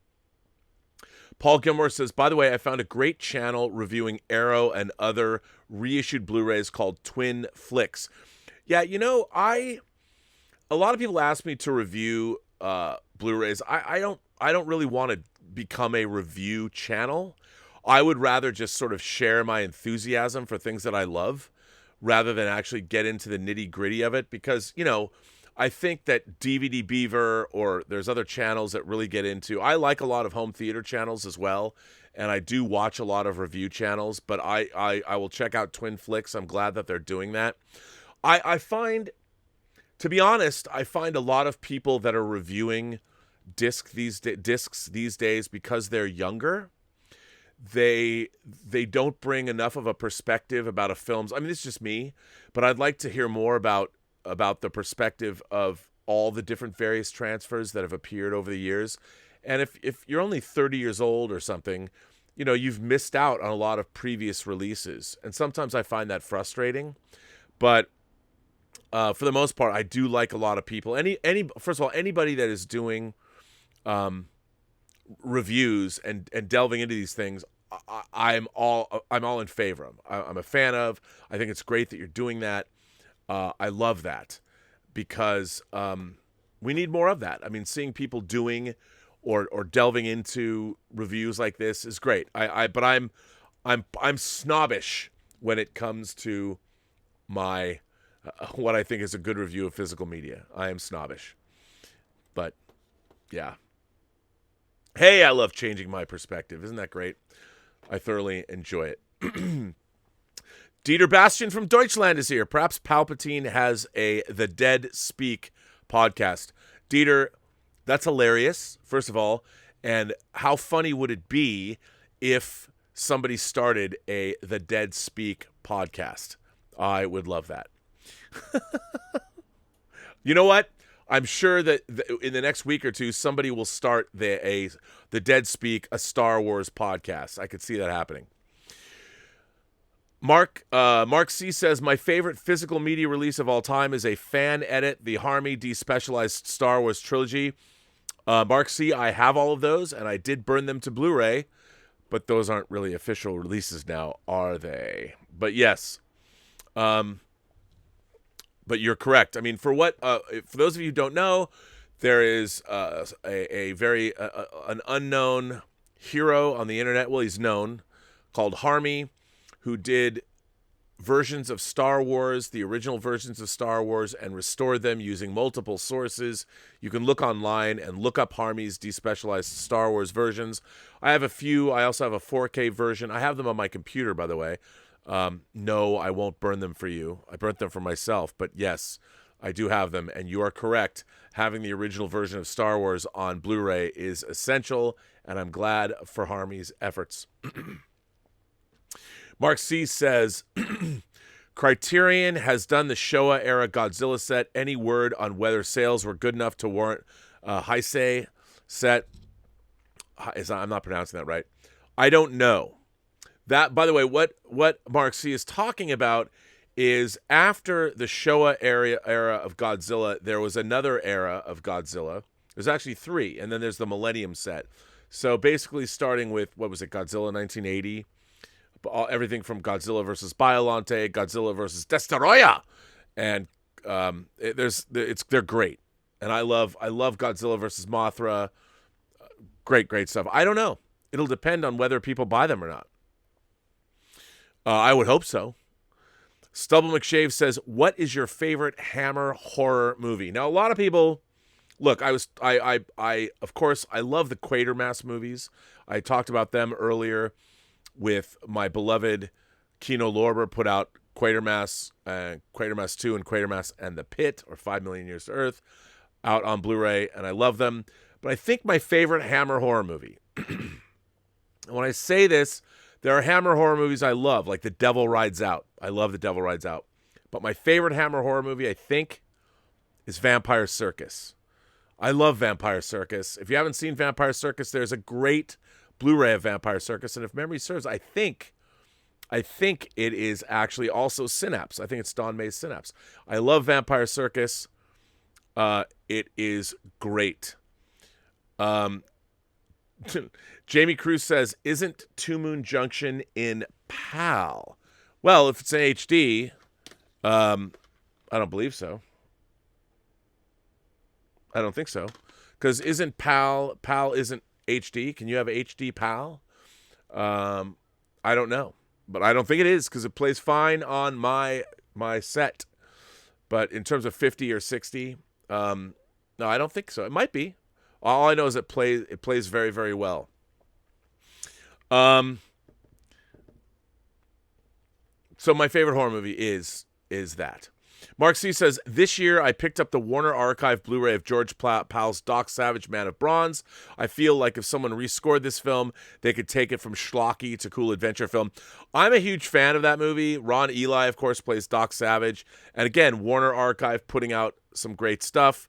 Speaker 1: Paul Gilmore says, by the way, I found a great channel reviewing Arrow and other reissued Blu-rays called Twin Flicks. Yeah, you know, a lot of people ask me to review Blu-rays. I don't really want to become a review channel. I would rather just sort of share my enthusiasm for things that I love rather than actually get into the nitty-gritty of it, because, you know, I think that DVD Beaver, or there's other channels that really get into, I like a lot of home theater channels as well, and I do watch a lot of review channels, but I will check out Twin Flicks. I'm glad that they're doing that. I find, to be honest, I find a lot of people that are reviewing discs these days, because they're younger, they don't bring enough of a perspective about a film's, I mean, it's just me, but I'd like to hear more about the perspective of all the different various transfers that have appeared over the years. And if you're only 30 years old or something, you know, you've missed out on a lot of previous releases. And sometimes I find that frustrating. But for the most part, I do like a lot of people. First of all, anybody that is doing reviews and delving into these things, I'm all in favor of. I'm a fan of. I think it's great that you're doing that. I love that, because we need more of that. I mean, seeing people doing or delving into reviews like this is great. But I'm snobbish when it comes to my what I think is a good review of physical media. I am snobbish, but yeah. Hey, I love changing my perspective. Isn't that great? I thoroughly enjoy it. Dieter Bastian from Deutschland is here. Perhaps Palpatine has a The Dead Speak podcast. Dieter, that's hilarious, first of all. And how funny would it be if somebody started a The Dead Speak podcast? I would love that. You know what? I'm sure that in the next week or two, somebody will start the Dead Speak, a Star Wars podcast. I could see that happening. Mark C says, my favorite physical media release of all time is a fan edit, the Harmy despecialized Star Wars trilogy. Mark C, I have all of those, and I did burn them to Blu-ray, but those aren't really official releases now, are they? But yes, but you're correct. I mean, for those of you who don't know, there is a very an unknown hero on the internet. Well, he's known, called Harmy, who did versions of Star Wars, the original versions of Star Wars, and restored them using multiple sources. You can look online and look up Harmy's despecialized Star Wars versions. I have a few. I also have a 4K version. I have them on my computer, by the way. No, I won't burn them for you. I burnt them for myself, but yes, I do have them, and you are correct. Having the original version of Star Wars on Blu-ray is essential, and I'm glad for Harmy's efforts. Mark C. says, Criterion has done the Showa-era Godzilla set. Any word on whether sales were good enough to warrant a Heisei set? I'm not pronouncing that right. I don't know. That, by the way, what Mark C. is talking about is after the Showa era of Godzilla, there was another era of Godzilla. There's actually 3, and then there's the Millennium set. So basically starting with, what was it, Godzilla 1980? Everything from Godzilla versus Biollante, Godzilla versus Destoroyah, and they're great. And I love Godzilla versus Mothra. Great stuff. I don't know. It'll depend on whether people buy them or not. I would hope so. Stubble McShave says, "What is your favorite Hammer horror movie?" Now, a lot of people, look, of course, I love the Quatermass movies. I talked about them earlier with my beloved Kino Lorber put out Quatermass 2 and Quatermass and the Pit, or 5 Million Years to Earth, out on Blu-ray, and I love them. But I think my favorite Hammer horror movie, and when I say this, there are Hammer horror movies I love, like The Devil Rides Out. I love The Devil Rides Out. But my favorite Hammer horror movie, I think, is Vampire Circus. I love Vampire Circus. If you haven't seen Vampire Circus, there's a great Blu-ray of Vampire Circus. And if memory serves, I think it is actually also Synapse. I think it's Don May's Synapse. I love Vampire Circus. It is great. Jamie Cruz says, "Isn't Two Moon Junction in PAL?" Well, if it's in HD, I don't believe so. I don't think so. Because isn't PAL isn't HD? Can you have HD PAL? I don't know. But I don't think it is, because it plays fine on my set. But in terms of 50 or 60, no, I don't think so. It might be. All I know is it plays very, very well. So my favorite horror movie is that. Mark C. says, "This year I picked up the Warner Archive Blu-ray of George Powell's Doc Savage, Man of Bronze. I feel like if someone rescored this film, they could take it from schlocky to cool adventure film." I'm a huge fan of that movie. Ron Eli, of course, plays Doc Savage. And again, Warner Archive putting out some great stuff.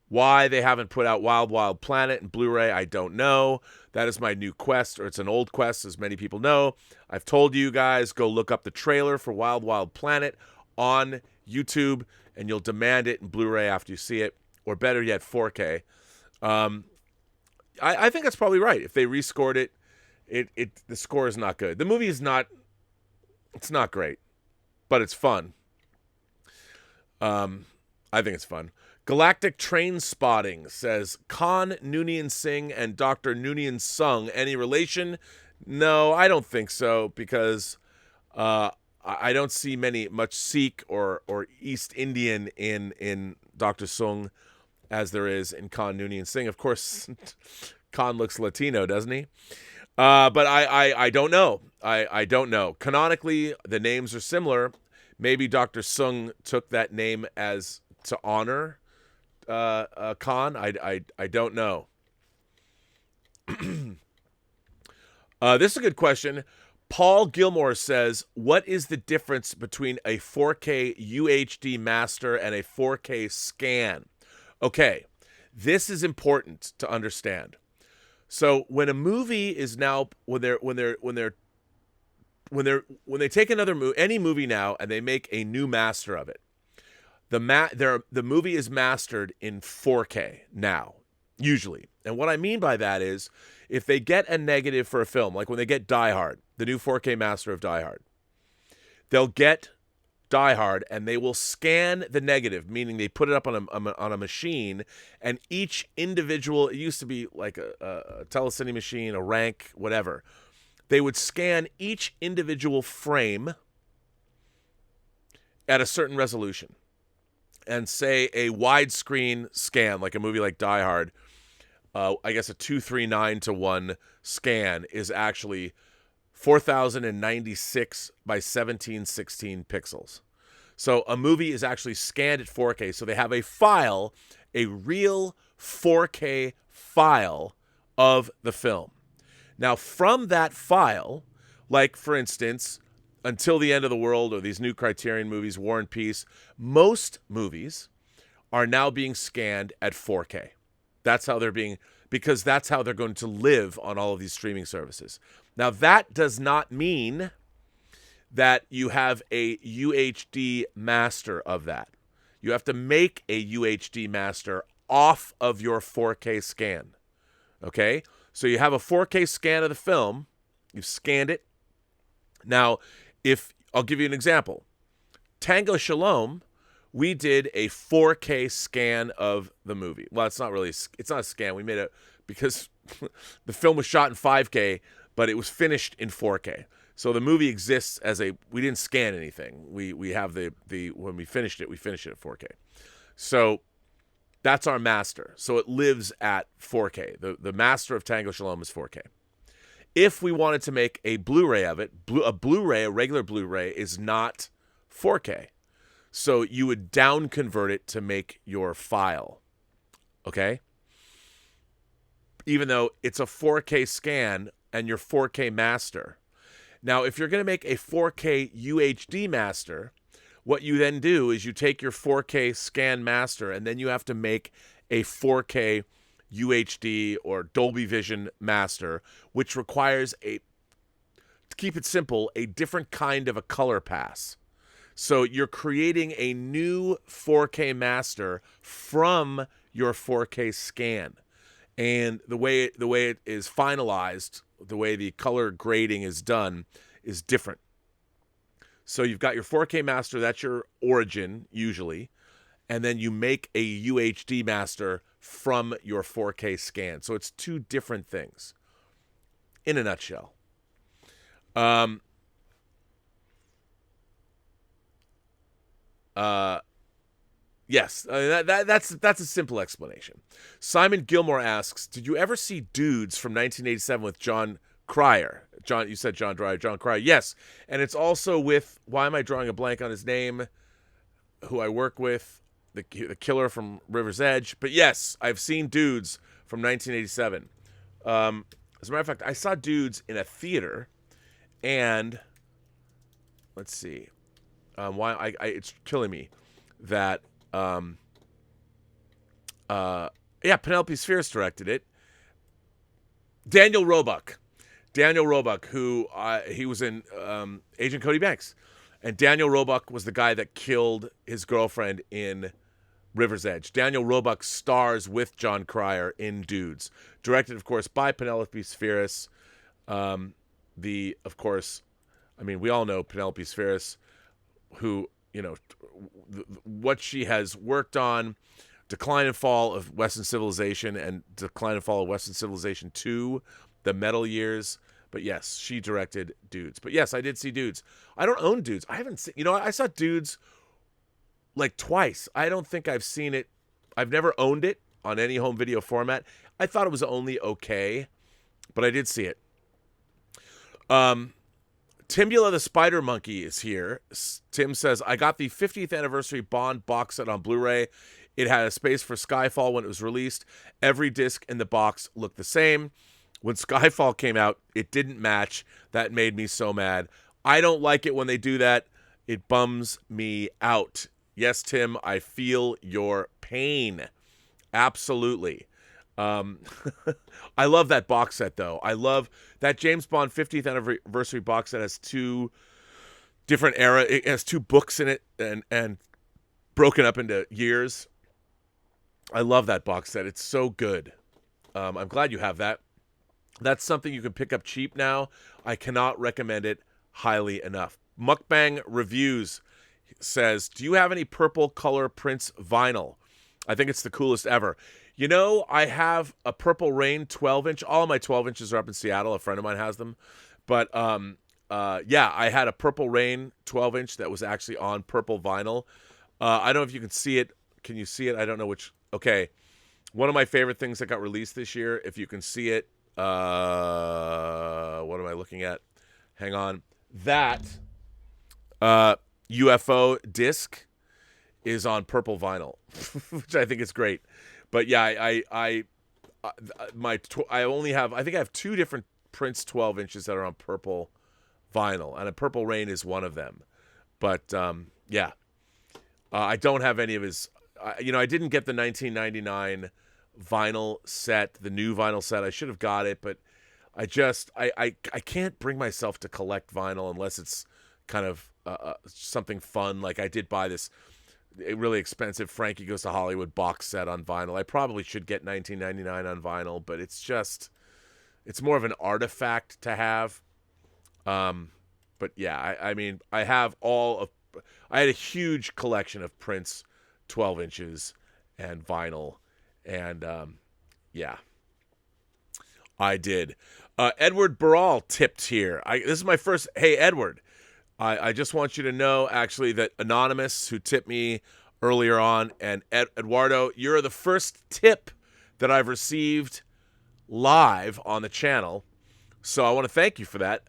Speaker 1: Why they haven't put out Wild Wild Planet and Blu-ray, I don't know. That is my new quest, or it's an old quest, as many people know. I've told you guys, go look up the trailer for Wild Wild Planet on YouTube, and you'll demand it in Blu-ray after you see it, or better yet, 4K. I think that's probably right. If they rescored it, the score is not good. The movie is not, it's not great, but it's fun. I think it's fun. Galactic Train Spotting says, "Khan Noonien Singh and Dr. Noonien Sung, any relation?" No, I don't think so, because I don't see much Sikh or East Indian in Dr. Sung as there is in Khan Noonien Singh. Of course, Khan looks Latino, doesn't he? But I don't know. I don't know. Canonically, the names are similar. Maybe Dr. Sung took that name as to honor Khan. I don't know. This is a good question. Paul Gilmore says, "What is the difference between a 4K UHD master and a 4K scan?" Okay, this is important to understand. So when a movie is now, when they take any movie now and they make a new master of it, the movie is mastered in 4K now, usually. And what I mean by that is, if they get a negative for a film, like when they get Die Hard, the new 4K master of Die Hard, they'll get Die Hard and they will scan the negative, meaning they put it up on a machine, and each individual, it used to be like a telecine machine, a rank, whatever. They would scan each individual frame at a certain resolution. And say a widescreen scan, like a movie like Die Hard, I guess a 2:3:9:1 scan is actually 4,096 by 1716 pixels. So a movie is actually scanned at 4K. So they have a file, a real 4K file of the film. Now, from that file, like, for instance, Until the End of the World or these new Criterion movies, War and Peace, most movies are now being scanned at 4K. That's how they're being, because that's how they're going to live on all of these streaming services. Now, that does not mean that you have a UHD master of that. You have to make a UHD master off of your 4K scan. Okay? So you have a 4K scan of the film. You've scanned it. Now, I'll give you an example. Tango Shalom, we did a 4K scan of the movie. Well, it's not a scan. We made it because the film was shot in 5K, but it was finished in 4K. So the movie exists we didn't scan anything. We have when we finished it at 4K. So that's our master. So it lives at 4K. The master of Tango Shalom is 4K. If we wanted to make a Blu-ray of it, a regular Blu-ray is not 4K. So you would down convert it to make your file. Okay? Even though it's a 4K scan and your 4K master. Now, if you're going to make a 4K UHD master, what you then do is you take your 4K scan master and then you have to make a 4K UHD or Dolby Vision master, which requires to keep it simple, a different kind of a color pass. So you're creating a new 4K master from your 4K scan. And the way it is finalized, the way the color grading is done is different. So you've got your 4K master, that's your origin usually, and then you make a UHD master from your 4K scan. So it's two different things in a nutshell. Yes, that's a simple explanation. Simon Gilmore asks, did you ever see Dudes from 1987 with John Cryer? You said John Cryer. John Cryer, yes. And it's also with, why am I drawing a blank on his name, who I work with, the killer from River's Edge. But yes, I've seen Dudes from 1987. As a matter of fact, I saw Dudes in a theater, and let's see, it's killing me that Penelope Spheres directed it. Daniel Roebuck, who he was in Agent Cody Banks, and Daniel Roebuck was the guy that killed his girlfriend in River's Edge. Daniel Roebuck stars with John Cryer in Dudes, directed, of course, by Penelope Spheres. Of course, I mean, we all know Penelope Spheres, who, what she has worked on, Decline and Fall of Western Civilization and Decline and Fall of Western Civilization 2, the Metal Years. But yes, she directed Dudes. But yes, I did see Dudes. I don't own Dudes. I haven't seen, I saw Dudes like twice. I don't think I've seen it. I've never owned it on any home video format. I thought it was only okay, but I did see it. Timbula the Spider Monkey is here. Tim says, I got the 50th anniversary Bond box set on Blu-ray. It had a space for Skyfall when it was released. Every disc in the box looked the same. When Skyfall came out, it didn't match. That made me so mad. I don't like it when they do that. It bums me out. Yes, Tim, I feel your pain. Absolutely. I love that box set, though. I love that James Bond 50th anniversary box set has two different era. It has two books in it and broken up into years. I love that box set. It's so good. I'm glad you have that. That's something you can pick up cheap now. I cannot recommend it highly enough. Mukbang Reviews says, do you have any purple color Prince vinyl? I think it's the coolest ever. I have a Purple Rain 12-inch. All of my 12 inches are up in Seattle. A friend of mine has them. But, I had a Purple Rain 12-inch that was actually on purple vinyl. I don't know if you can see it. Can you see it? I don't know which. Okay. One of my favorite things that got released this year, if you can see it, what am I looking at? Hang on. That UFO disc is on purple vinyl, which I think is great. But yeah, I only have, I think I have two different Prince 12 inches that are on purple vinyl, and a Purple Rain is one of them. But yeah, I don't have any of his. I didn't get the 1999 vinyl set, the new vinyl set. I should have got it, but I can't bring myself to collect vinyl unless it's kind of something fun. Like I did buy this really expensive Frankie Goes to Hollywood box set on vinyl. I probably should get 1999 on vinyl, but it's more of an artifact to have. But yeah, I mean, I had a huge collection of Prince 12 inches and vinyl, and yeah, I did. Edward Barral tipped here. This is my first. Hey, Edward, I just want you to know, actually, that Anonymous, who tipped me earlier on, and Eduardo, you're the first tip that I've received live on the channel. So I want to thank you for that.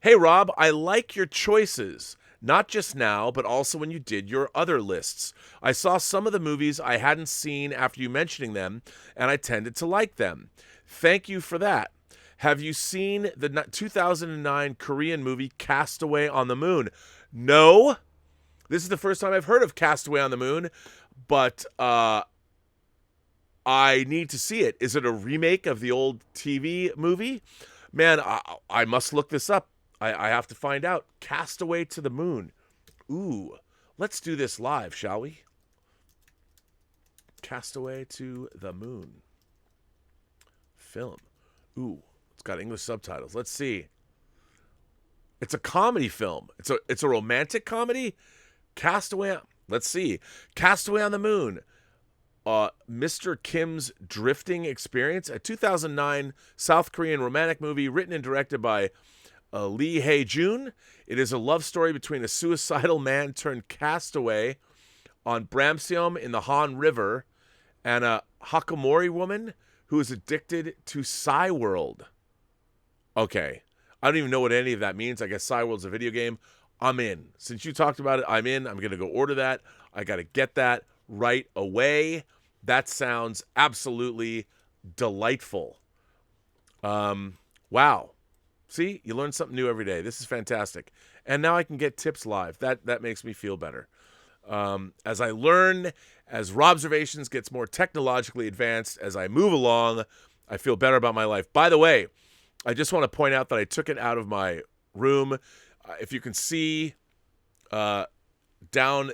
Speaker 1: Hey, Rob, I like your choices, not just now, but also when you did your other lists. I saw some of the movies I hadn't seen after you mentioning them, and I tended to like them. Thank you for that. Have you seen the 2009 Korean movie Castaway on the Moon? No. This is the first time I've heard of Castaway on the Moon, but I need to see it. Is it a remake of the old TV movie? Man, I must look this up. I have to find out. Castaway to the Moon. Ooh, let's do this live, shall we? Castaway to the Moon. Film. Ooh, it's got English subtitles. Let's see. It's a comedy film. It's a romantic comedy. Castaway. Let's see. Castaway on the Moon. Mr. Kim's Drifting Experience, a 2009 South Korean romantic movie written and directed by Lee Hae-jun. It is a love story between a suicidal man turned castaway on Bramseom in the Han River and a Hakomori woman who is addicted to Psyworld. Okay. I don't even know what any of that means. I guess Psyworld's a video game. I'm in. Since you talked about it, I'm in. I'm going to go order that. I got to get that right away. That sounds absolutely delightful. Wow. See, you learn something new every day. This is fantastic. And now I can get tips live. That makes me feel better. As I learn, as Robservations gets more technologically advanced, as I move along, I feel better about my life. By the way, I just want to point out that I took it out of my room. If you can see down,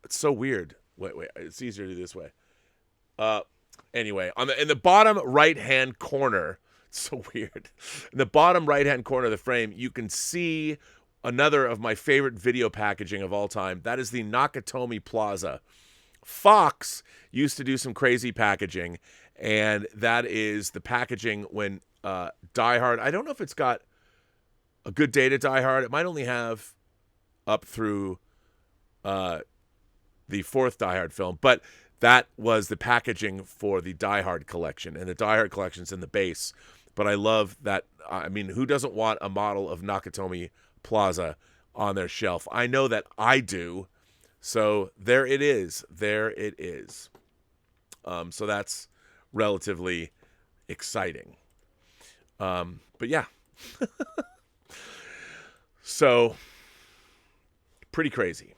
Speaker 1: it's so weird. Wait, it's easier to do this way. Anyway, in the bottom right-hand corner, it's so weird. In the bottom right-hand corner of the frame, you can see another of my favorite video packaging of all time. That is the Nakatomi Plaza. Fox used to do some crazy packaging, and that is the packaging when Die Hard, I don't know if it's got a good day to Die Hard. It might only have up through the fourth Die Hard film, but that was the packaging for the Die Hard collection, and the Die Hard collection's in the base. But I love that. I mean, who doesn't want a model of Nakatomi Plaza on their shelf? I know that I do. So there it is. There it is. So that's relatively exciting. But yeah. So pretty crazy.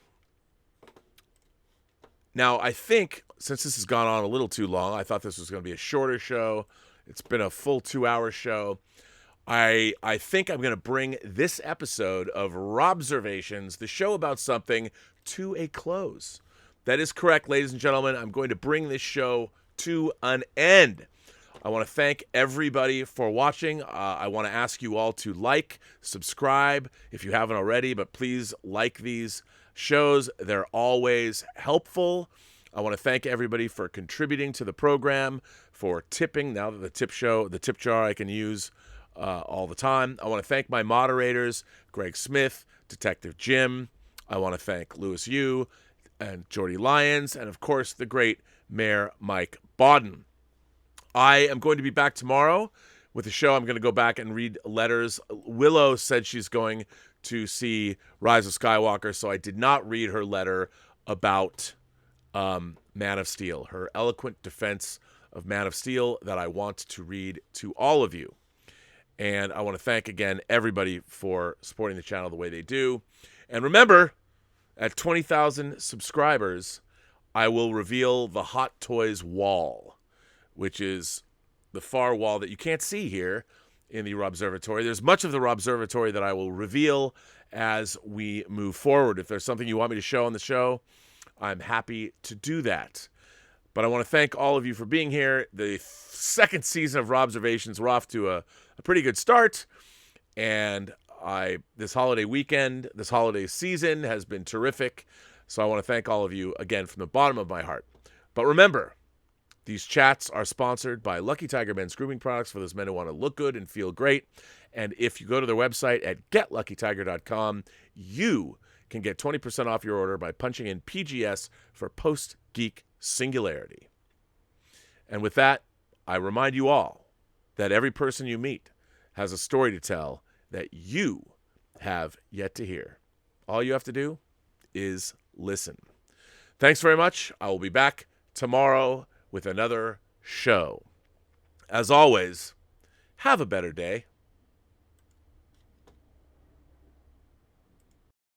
Speaker 1: Now, I think since this has gone on a little too long, I thought this was going to be a shorter show. It's been a full 2-hour show. I think I'm going to bring this episode of Robservations, the show about something, to a close. That is correct, ladies and gentlemen. I'm going to bring this show to an end. I want to thank everybody for watching. I want to ask you all to like, subscribe if you haven't already, but please like these shows. They're always helpful. I want to thank everybody for contributing to the program, for tipping. Now that the tip jar I can use all the time. I want to thank my moderators, Greg Smith, Detective Jim. I want to thank Louis Yu and Jordy Lyons, and of course the great Mayor Mike Bodden. I am going to be back tomorrow with the show. I'm going to go back and read letters. Willow said she's going to see Rise of Skywalker, so I did not read her letter about Man of Steel, her eloquent defense of Man of Steel that I want to read to all of you. And I want to thank again everybody for supporting the channel the way they do. And remember, at 20,000 subscribers, I will reveal the Hot Toys wall, which is the far wall that you can't see here in the Robservatory. There's much of the Robservatory that I will reveal as we move forward. If there's something you want me to show on the show, I'm happy to do that. But I want to thank all of you for being here. The second season of Robservations, we're off to a pretty good start. And this holiday weekend, this holiday season has been terrific. So I want to thank all of you again from the bottom of my heart. But remember, these chats are sponsored by Lucky Tiger Men's grooming products for those men who want to look good and feel great. And if you go to their website at getluckytiger.com, you can get 20% off your order by punching in PGS for Post-Geek Singularity. And with that, I remind you all that every person you meet has a story to tell that you have yet to hear. All you have to do is listen. Thanks very much. I will be back tomorrow with another show. As always, have a better day.